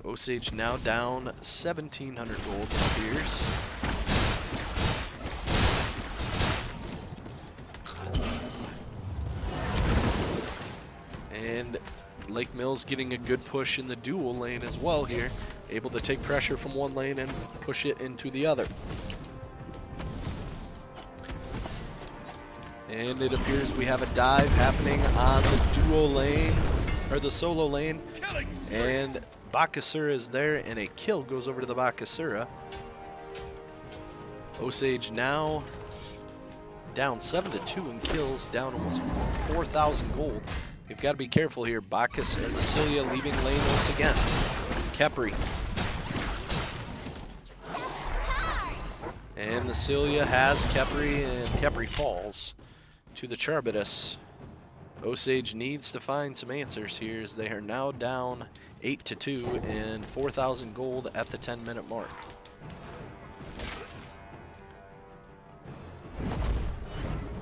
Osage now down 1,700 gold, it appears. And Lake Mills getting a good push in the dual lane as well here. Able to take pressure from one lane and push it into the other. And it appears we have a dive happening on the dual lane, or the solo lane. And Bakasura is there, and a kill goes over to the Bakasura. Osage now down 7-2 in kills, down almost 4,000 gold. We've got to be careful here. Bacchus and the Cilia leaving lane once again. Khepri. And the Cilia has Khepri, and Khepri falls to the Charbitus. Osage needs to find some answers here as they are now down 8-2 and 4,000 gold at the 10-minute mark.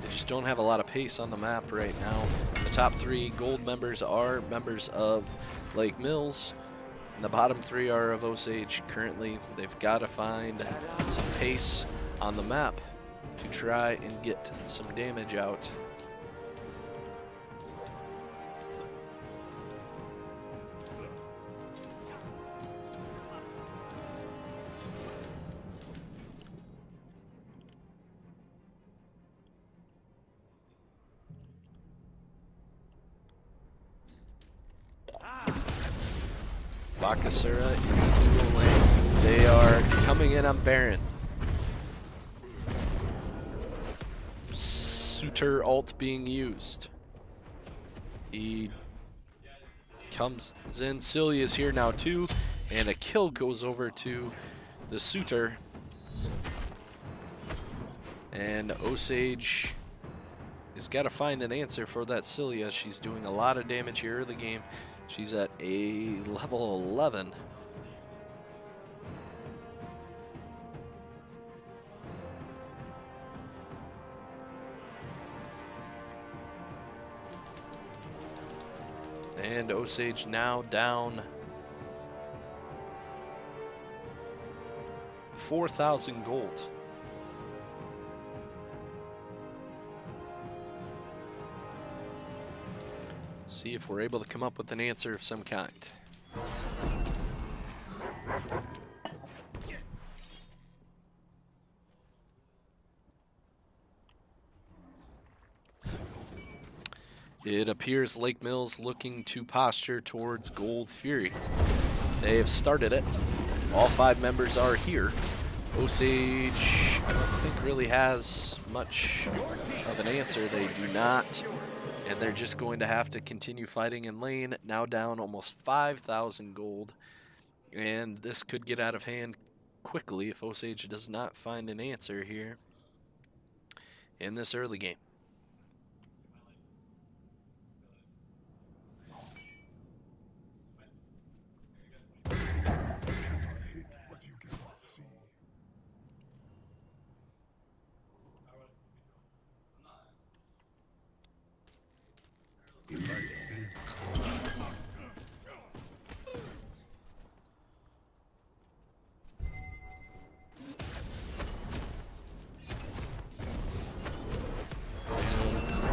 They just don't have a lot of pace on the map right now. The top 3 gold members are members of Lake Mills, and the bottom 3 are of Osage. Currently, they've got to find some pace on the map to try and get some damage out. Bakasura in the dual lane. They are coming in on Baron. Surtur ult being used. He comes in. Cilia is here now too, and a kill goes over to the Surtur. And Osage has got to find an answer for that Cilia. She's doing a lot of damage here early game. She's at a level 11. And Osage now down 4,000 gold. See if we're able to come up with an answer of some kind. It appears Lake Mills looking to posture towards Gold Fury. They have started it. All 5 members are here. Osage, I don't think really has much of an answer. They do not. And they're just going to have to continue fighting in lane, now down almost 5,000 gold. And this could get out of hand quickly if Osage does not find an answer here in this early game.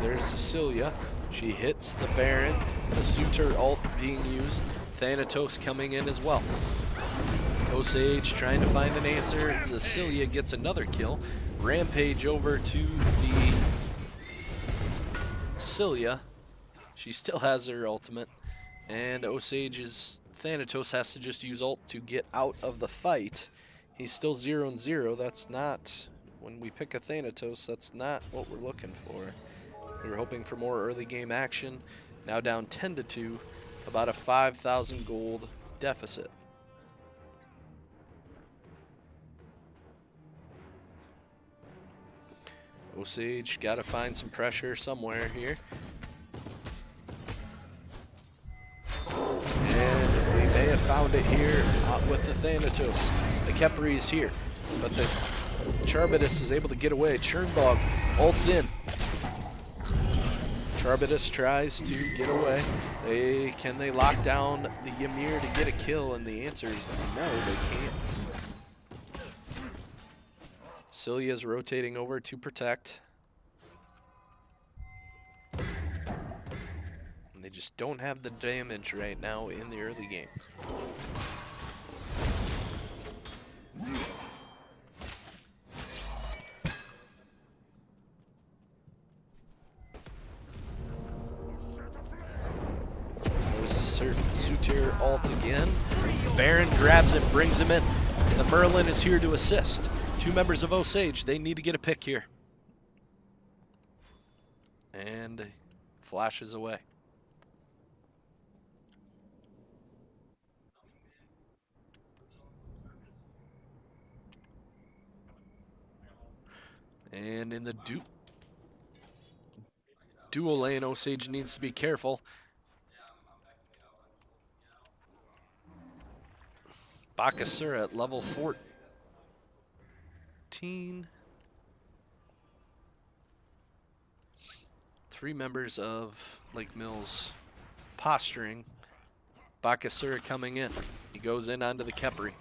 There's Cecilia. She hits the Baron. The Suitor ult being used. Thanatos coming in as well. Osage trying to find an answer. And Cecilia gets another kill. Rampage over to the Cilia. She still has her ultimate. And Osage's Thanatos has to just use ult to get out of the fight. He's still 0-0. That's not, when we pick a Thanatos, that's not what we're looking for. We were hoping for more early game action. Now down 10-2, about a 5,000 gold deficit. Osage got to find some pressure somewhere here. And we may have found it here with the Thanatos. The Khepri is here, but the Charbitus is able to get away. Churnbog ults in. Charbitus tries to get away. Can they lock down the Ymir to get a kill? And the answer is no, they can't. Celia's rotating over to protect. And they just don't have the damage right now in the early game. Suitor ult again. Baron grabs it, brings him in. The Merlin is here to assist. 2 members of Osage, they need to get a pick here. And flashes away. And in the dual lane, Osage needs to be careful. Bakasura at level 14. 3 members of Lake Mills posturing. Bakasura coming in. He goes in onto the Khepri.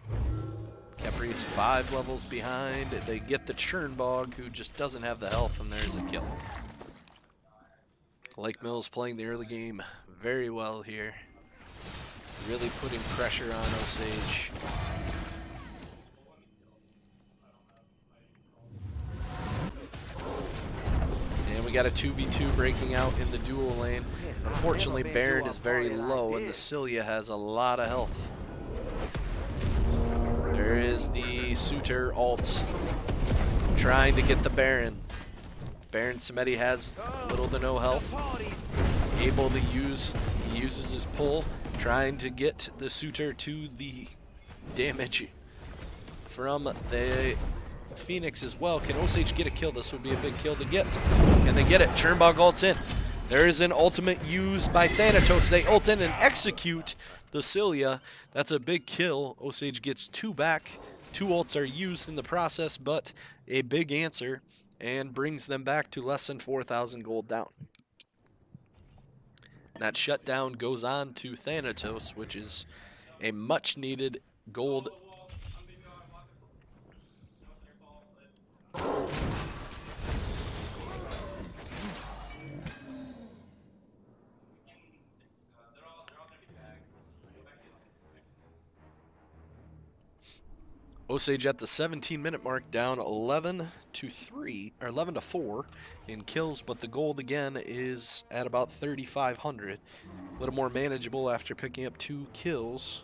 Khepri is 5 levels behind. They get the Churnbog, who just doesn't have the health, and there's a kill. Lake Mills playing the early game very well here. Really putting pressure on Osage. And we got a 2v2 breaking out in the dual lane. Unfortunately, Baron is very low, and the Cilia has a lot of health. There is the Suitor ult trying to get the Baron. Baron Samedi has little to no health. Able to use, he uses his pull, trying to get the Suitor to the damage from the Phoenix as well. Can Osage get a kill? This would be a big kill to get. Can they get it? Chernbog ults in. There is an ultimate used by Thanatos. They ult in and execute the Cilia. That's a big kill. Osage gets 2 back. 2 ults are used in the process, but a big answer and brings them back to less than 4,000 gold down. That shutdown goes on to Thanatos, which is a much needed gold. Osage at the 17-minute mark, down 11 to 3 or 11 to 4 in kills, but the gold again is at about 3,500. A little more manageable after picking up 2 kills.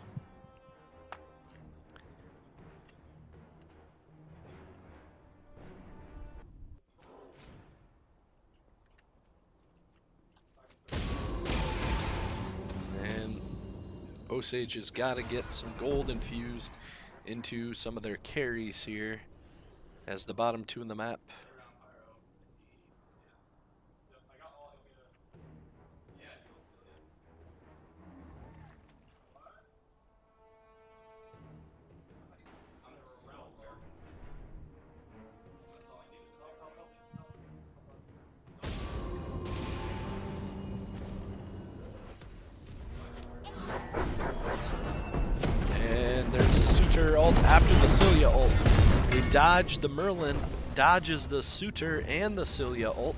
And Osage has got to get some gold infused into some of their carries here as the bottom 2 in the map. Ult after the Cilia ult. They dodge the Merlin, dodges the Suitor and the Cilia ult.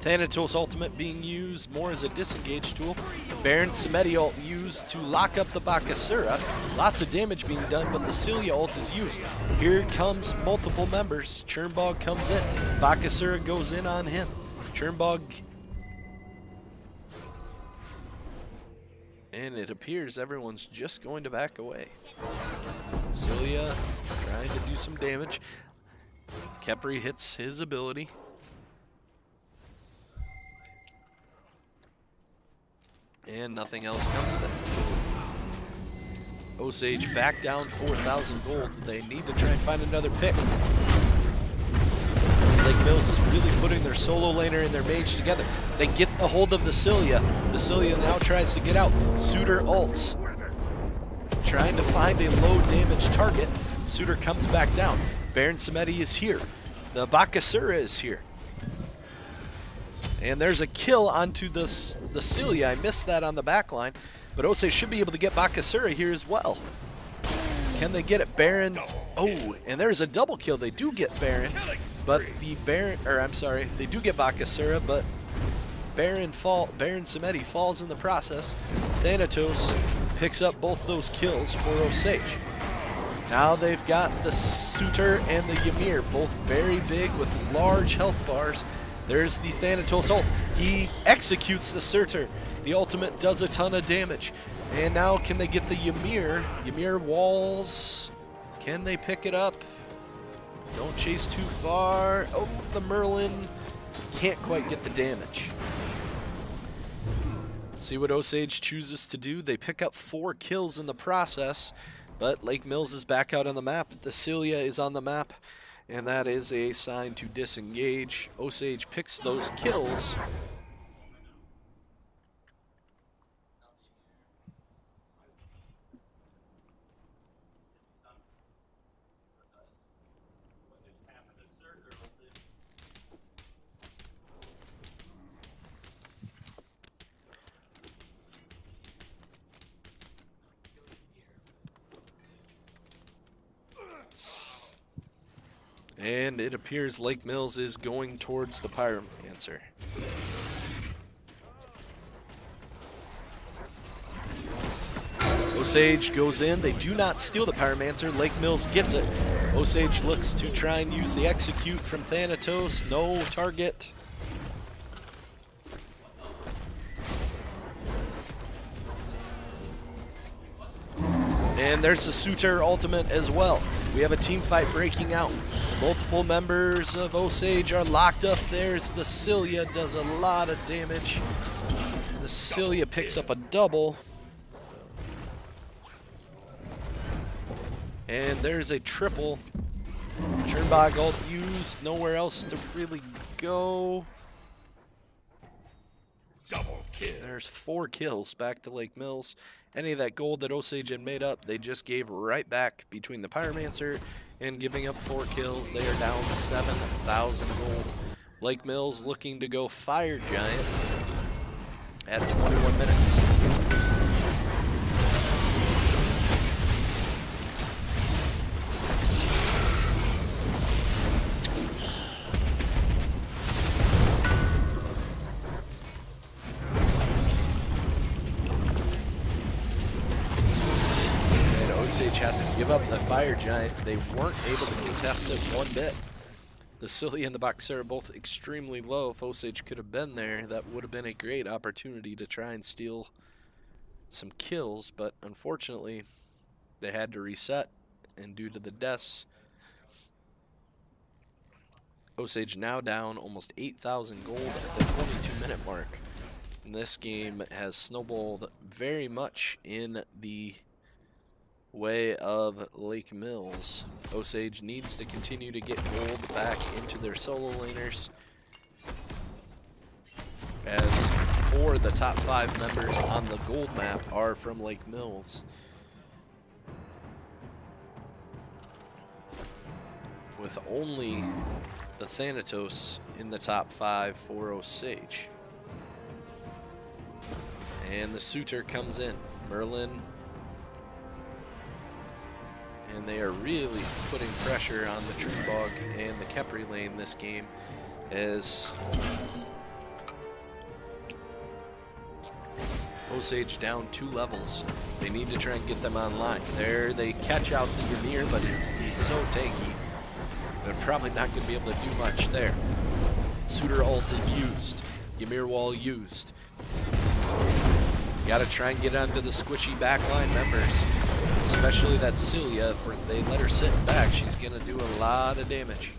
Thanatos ultimate being used more as a disengage tool. Baron SMITE ult used to lock up the Bakasura. Lots of damage being done, but the Cilia ult is used. Here comes multiple members. Chernbog comes in. Bakasura goes in on him. Chernbog. And it appears everyone's just going to back away. Cilia trying to do some damage. Khepri hits his ability. And nothing else comes of it. Osage back down 4,000 gold. They need to try and find another pick. Lake Mills is really putting their solo laner and their mage together. They get a hold of the Cilia. The Cilia now tries to get out. Suitor ults. Trying to find a low damage target. Suitor comes back down. Baron SMITE is here. The Bakasura is here. And there's a kill onto the Cilia. I missed that on the back line. But Osage should be able to get Bakasura here as well. Can they get it? Baron. Oh, and there's a double kill. They do get Baron. But the Baron, or I'm sorry, they do get Bakasura, but Baron SMITE falls in the process. Thanatos picks up both those kills for Osage. Now they've got the Suitor and the Ymir, both very big with large health bars. There's the Thanatos ult. He executes the Suitor. The ultimate does a ton of damage. And now can they get the Ymir? Ymir walls. Can they pick it up? Don't chase too far. Oh, the Merlin can't quite get the damage. Let's see what Osage chooses to do. They pick up 4 kills in the process, but Lake Mills is back out on the map. The Cilia is on the map, and that is a sign to disengage. Osage picks those kills. And it appears Lake Mills is going towards the Pyromancer. Osage goes in. They do not steal the Pyromancer. Lake Mills gets it. Osage looks to try and use the execute from Thanatos. No target. And there's the Suitor ultimate as well. We have a team fight breaking out. Multiple members of Osage are locked up. There's the Cilia, does a lot of damage. The Cilia picks up a double. And there's a triple. Chernbog ult used, nowhere else to really go. Double kill. There's 4 kills back to Lake Mills. Any of that gold that Osage had made up, they just gave right back between the Pyromancer and giving up 4 kills. They are down 7,000 gold. Lake Mills looking to go Fire Giant at 21 minutes. Osage has to give up the Fire Giant. They weren't able to contest it one bit. The Cilia and the Boxer are both extremely low. If Osage could have been there, that would have been a great opportunity to try and steal some kills, but unfortunately, they had to reset, and due to the deaths, Osage now down almost 8,000 gold at the 22-minute mark. And this game has snowballed very much in the way of Lake Mills. Osage needs to continue to get gold back into their solo laners, as 4 of the top 5 members on the gold map are from Lake Mills, with only the Thanatos in the top 5 for Osage. And the Suitor comes in, Merlin, and they are really putting pressure on the Chernbog and the Khepri lane this game, as Osage down 2 levels. They need to try and get them online. There they catch out the Ymir, but he's so tanky. They're probably not going to be able to do much there. Suitor ult is used. Ymir wall used. Got to try and get onto the squishy backline members, especially that Cilia. If they let her sit back, she's going to do a lot of damage.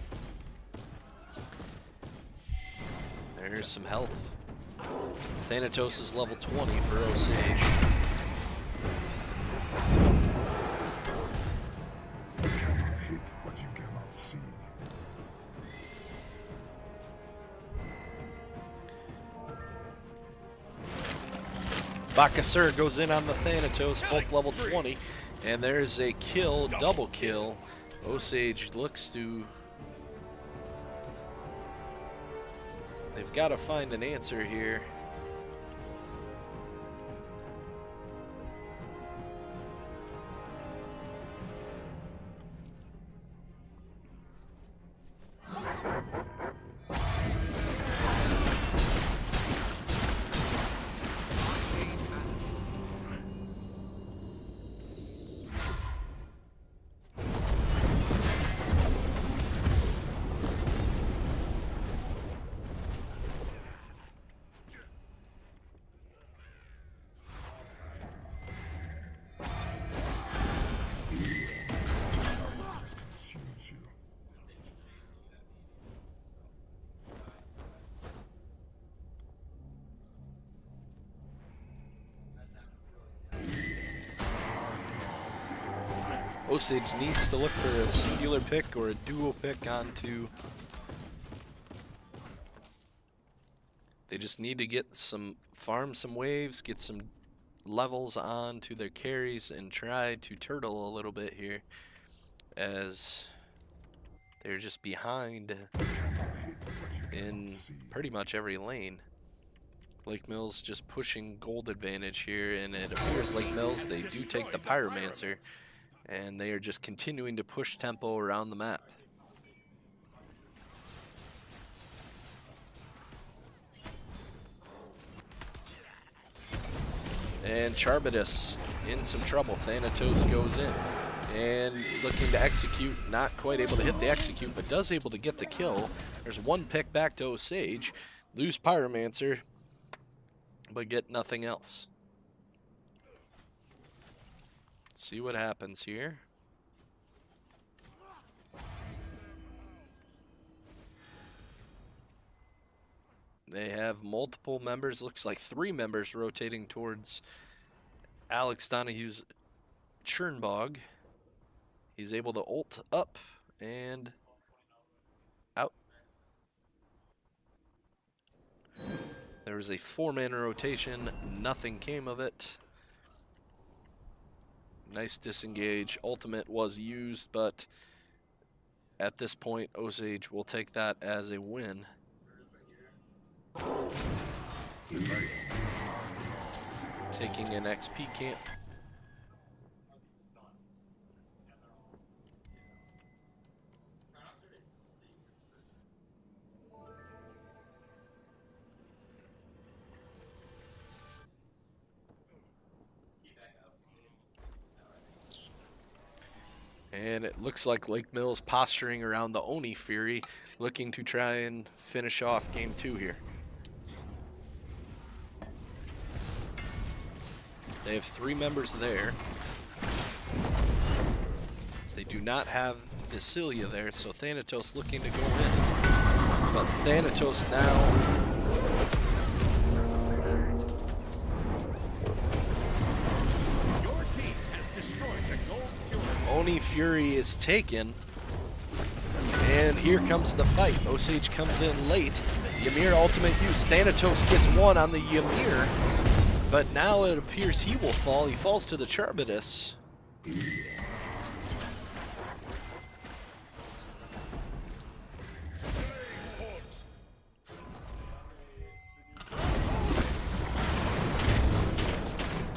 There's some health. Thanatos is level 20 for Osage. You cannot hit what you cannot see. Bakasur goes in on the Thanatos, both level 20, and there's a kill, double kill. Osage looks to... They've got to find an answer here. Osage needs to look for a singular pick or a duo pick onto... They just need to get some, farm some waves, get some levels on to their carries, and try to turtle a little bit here, as they're just behind in pretty much every lane. Lake Mills just pushing gold advantage here, and it appears Lake Mills, they do take the Pyromancer, and they are just continuing to push tempo around the map. And Charbidus in some trouble. Thanatos goes in and looking to execute, not quite able to hit the execute, but does able to get the kill. There's 1 pick back to Osage. Lose Pyromancer, but get nothing else. Let's see what happens here. They have multiple members, looks like 3 members rotating towards Alex Donahue's Chernbog. He's able to ult up and out. There was a 4-mana rotation. Nothing came of it. Nice disengage. Ultimate was used, but at this point, Osage will take that as a win. Taking an XP camp. And it looks like Lake Mills posturing around the Oni Fury, looking to try and finish off game 2 here. They have 3 members there. They do not have Vacilia there, so Thanatos looking to go in. But Thanatos now... Oni Fury is taken, and here comes the fight. Osage comes in late. Ymir ultimate use. Thanatos gets one on the Ymir, but now it appears he will fall. He falls to the Charbitus.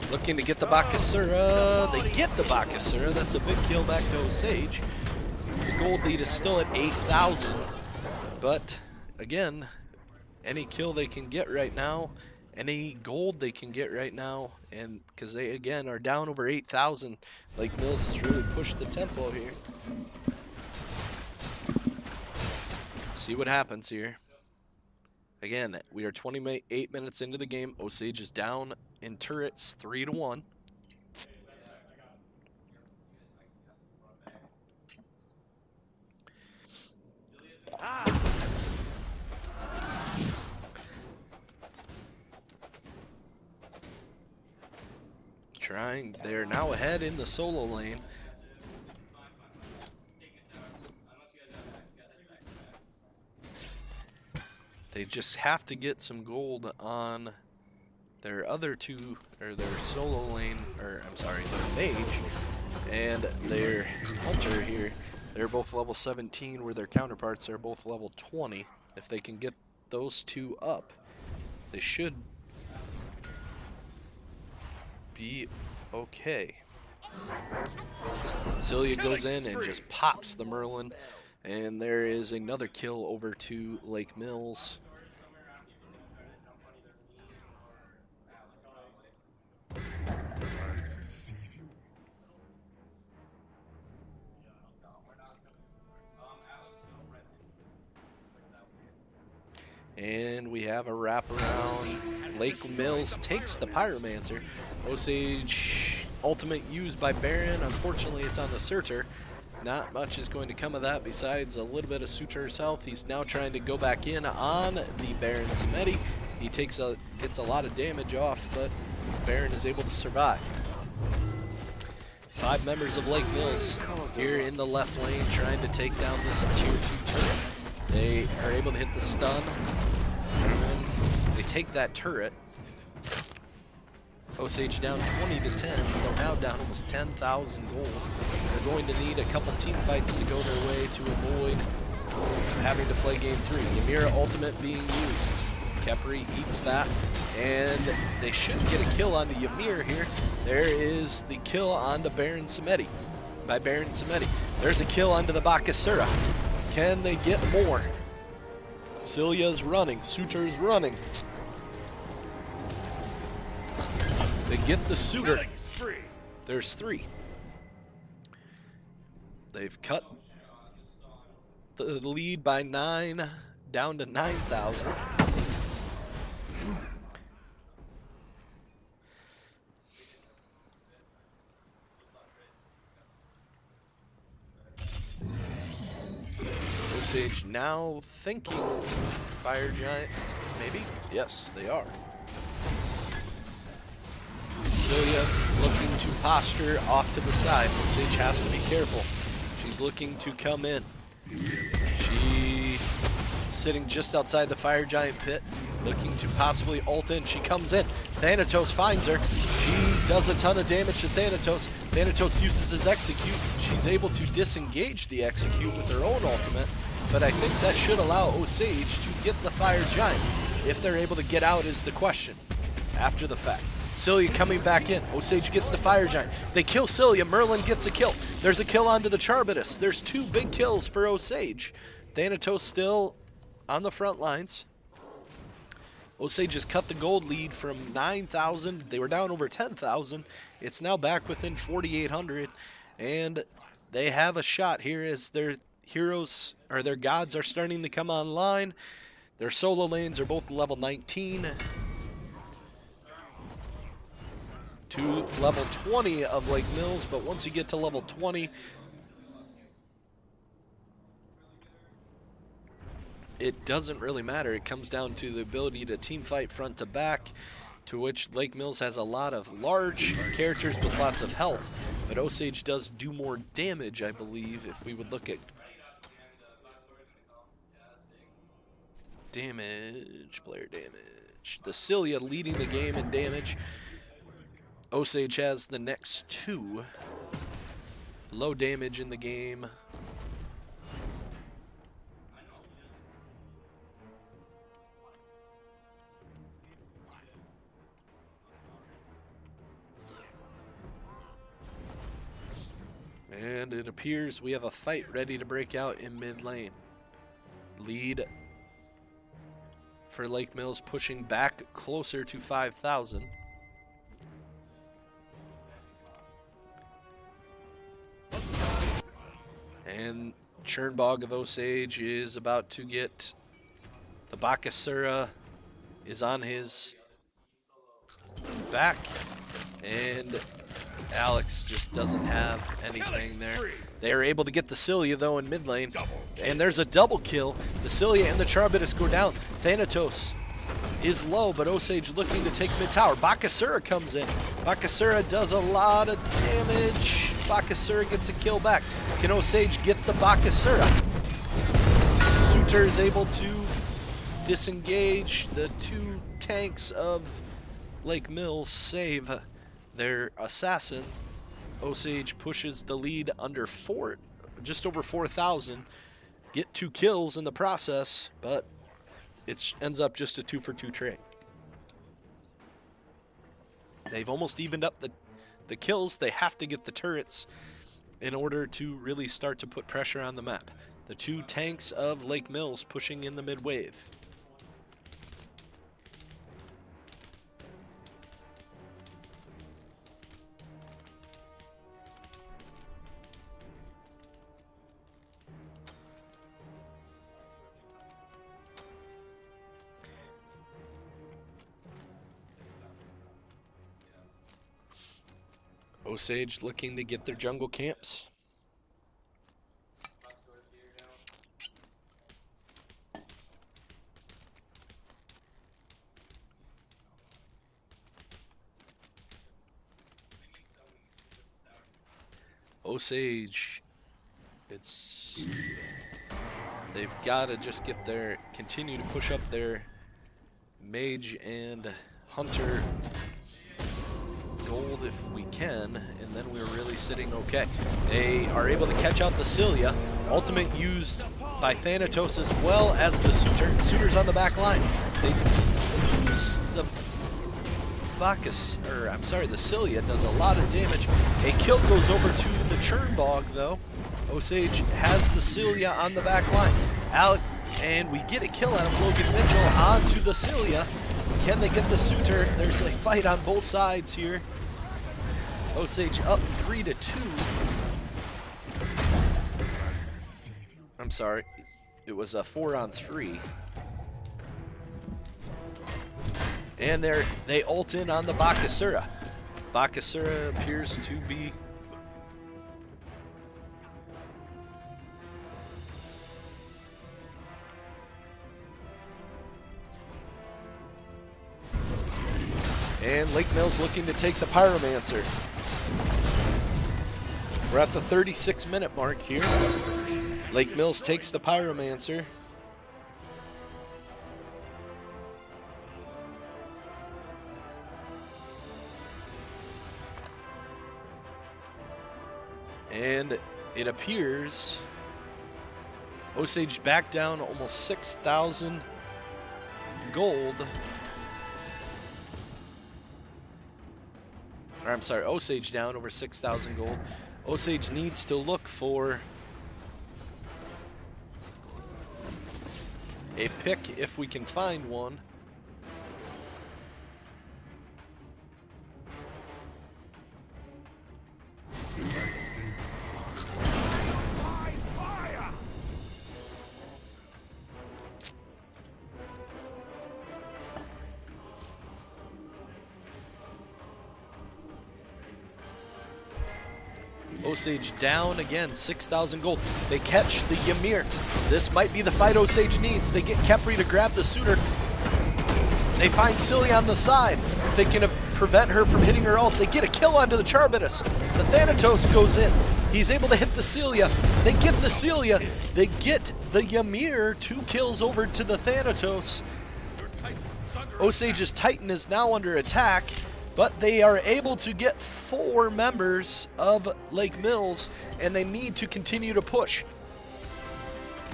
Looking to get the Bakasura. They get the Bakasura. That's a big kill back to Osage. The gold lead is still at 8,000. But, again, any kill they can get right now, any gold they can get right now, and because they, again, are down over 8,000, Lake Mills has really pushed the tempo here. See what happens here. Again, we are 28 minutes into the game. Osage is down in turrets 3-1. They're now ahead in the solo lane. They just have to get some gold on their other two, or their solo lane, or I'm sorry, their mage and their hunter here. They're both level 17, where their counterparts are both level 20. If they can get those two up, they should be okay. Celia goes in and just pops the Merlin, and there is another kill over to Lake Mills. And we have a wraparound. Lake Mills takes the Pyromancer. Osage ultimate used by Baron. Unfortunately, it's on the Surtur. Not much is going to come of that besides a little bit of Surtur's health. He's now trying to go back in on the Baron SMITE. He gets a lot of damage off, but Baron is able to survive. 5 members of Lake Mills here in the left lane trying to take down this tier 2 turret. They are able to hit the stun. They take that turret. Osage down 20-10. They're now down almost 10,000 gold. They're going to need a couple team fights to go their way to avoid having to play game 3. Ymir ultimate being used. Kepri eats that, and they should get a kill onto Ymir here. There is the kill onto Baron SMITE by Baron SMITE. There's a kill onto the Bakasura. Can they get more? Celia's running. Sutur's running. They get the Sutur. There's 3. They've cut the lead by 9 down to 9,000. Osage now thinking Fire Giant, maybe? Yes, they are. Celia looking to posture off to the side. Osage has to be careful. She's looking to come in. She sitting just outside the Fire Giant pit, looking to possibly ult in. She comes in. Thanatos finds her. She does a ton of damage to Thanatos. Thanatos uses his execute. She's able to disengage the execute with her own ultimate, but I think that should allow Osage to get the Fire Giant. If they're able to get out is the question after the fact. Cilia coming back in. Osage gets the Fire Giant. They kill Cilia. Merlin gets a kill. There's a kill onto the Charbitus. There's 2 big kills for Osage. Thanatos still on the front lines. Osage has cut the gold lead from 9,000. They were down over 10,000. It's now back within 4,800. And they have a shot here as their heroes, or their gods, are starting to come online. Their solo lanes are both level 19. To level 20 of Lake Mills, but once you get to level 20, it doesn't really matter. It comes down to the ability to team fight front to back, to which Lake Mills has a lot of large characters with lots of health, but Osage does do more damage, I believe, if we would look at damage, player damage. The Cilia leading the game in damage. Osage has the next 2. Low damage in the game. And it appears we have a fight ready to break out in mid lane. Lead for Lake Mills pushing back closer to 5,000. And Churnbog of Osage is about to get the Bakasura is on his back, and Alex just doesn't have anything there. They are able to get the Cilia though in mid lane, and there's a double kill. The Cilia and the Charbitus go down. Thanatos is low, but Osage looking to take mid tower. Bakasura comes in. Bakasura does a lot of damage. Bakasura gets a kill back. Can Osage get the Bakasura? Suitor is able to disengage. The 2 tanks of Lake Mills save their assassin. Osage pushes the lead under just over 4,000. Get 2 kills in the process, but it ends up just a 2-for-2 trade. They've almost evened up the kills. They have to get the turrets in order to really start to put pressure on the map. The 2 tanks of Lake Mills pushing in the mid wave. Osage looking to get their jungle camps. Osage, they've got to just get continue to push up their mage and hunter gold if we can, and then we're really sitting okay. They are able to catch out the Cilia. Ultimate used by Thanatos as well as the Suitor. Suitor's on the back line. They use the the Cilia does a lot of damage. A kill goes over to the Churnbog though. Osage has the Cilia on the back line. And we get a kill out of Logan Mitchell onto the Cilia. Can they get the Suitor? There's a fight on both sides here. Osage up 3-2. I'm sorry. It was a 4-on-3. And they ult in on the Bakasura. Bakasura appears to be and Lake Mills looking to take the Pyromancer. We're at the 36-minute mark here. Lake Mills takes the Pyromancer. And it appears Osage back down almost 6,000 gold. Or I'm sorry, Osage down over 6,000 gold. Osage needs to look for a pick if we can find one. Osage down again, 6,000 gold. They catch the Ymir. This might be the fight Osage needs. They get Kepri to grab the suitor. They find Cilia on the side. If they can prevent her from hitting her ult, they get a kill onto the Charbitus. The Thanatos goes in. He's able to hit the Cilia. They get the Cilia. They get the Ymir. 2 kills over to the Thanatos. Osage's Titan is now under attack, but they are able to get 4 members of Lake Mills, and they need to continue to push.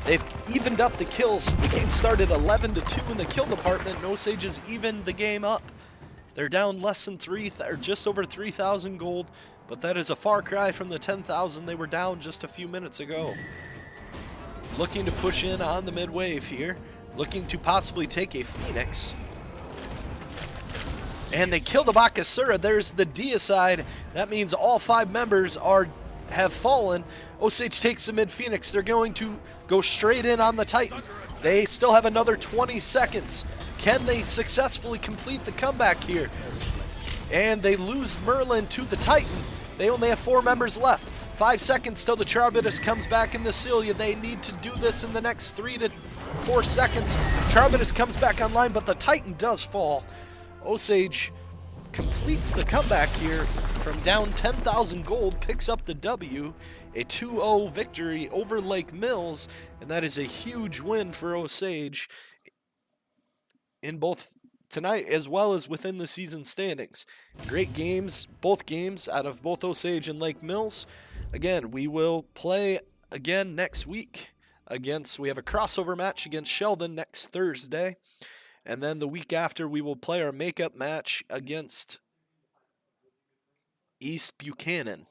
They've evened up the kills. The game started 11-2 in the kill department, and Osage has evened the game up. They're down less than or just over 3,000 gold, but that is a far cry from the 10,000 they were down just a few minutes ago. Looking to push in on the mid wave here, looking to possibly take a Phoenix. And they kill the Bakasura. There's the deicide. That means all 5 members have fallen. Osage takes the mid Phoenix. They're going to go straight in on the Titan. They still have another 20 seconds. Can they successfully complete the comeback here? And they lose Merlin to the Titan. They only have 4 members left. 5 seconds till the Charbitus comes back in the Cilia. They need to do this in the next 3 to 4 seconds. Charbitus comes back online, but the Titan does fall. Osage completes the comeback here from down 10,000 gold, picks up the W, a 2-0 victory over Lake Mills, and that is a huge win for Osage in both tonight as well as within the season standings. Great games, both games out of both Osage and Lake Mills. Again, we will play again next week we have a crossover match against Sheldon next Thursday. And then the week after, we will play our makeup match against East Buchanan.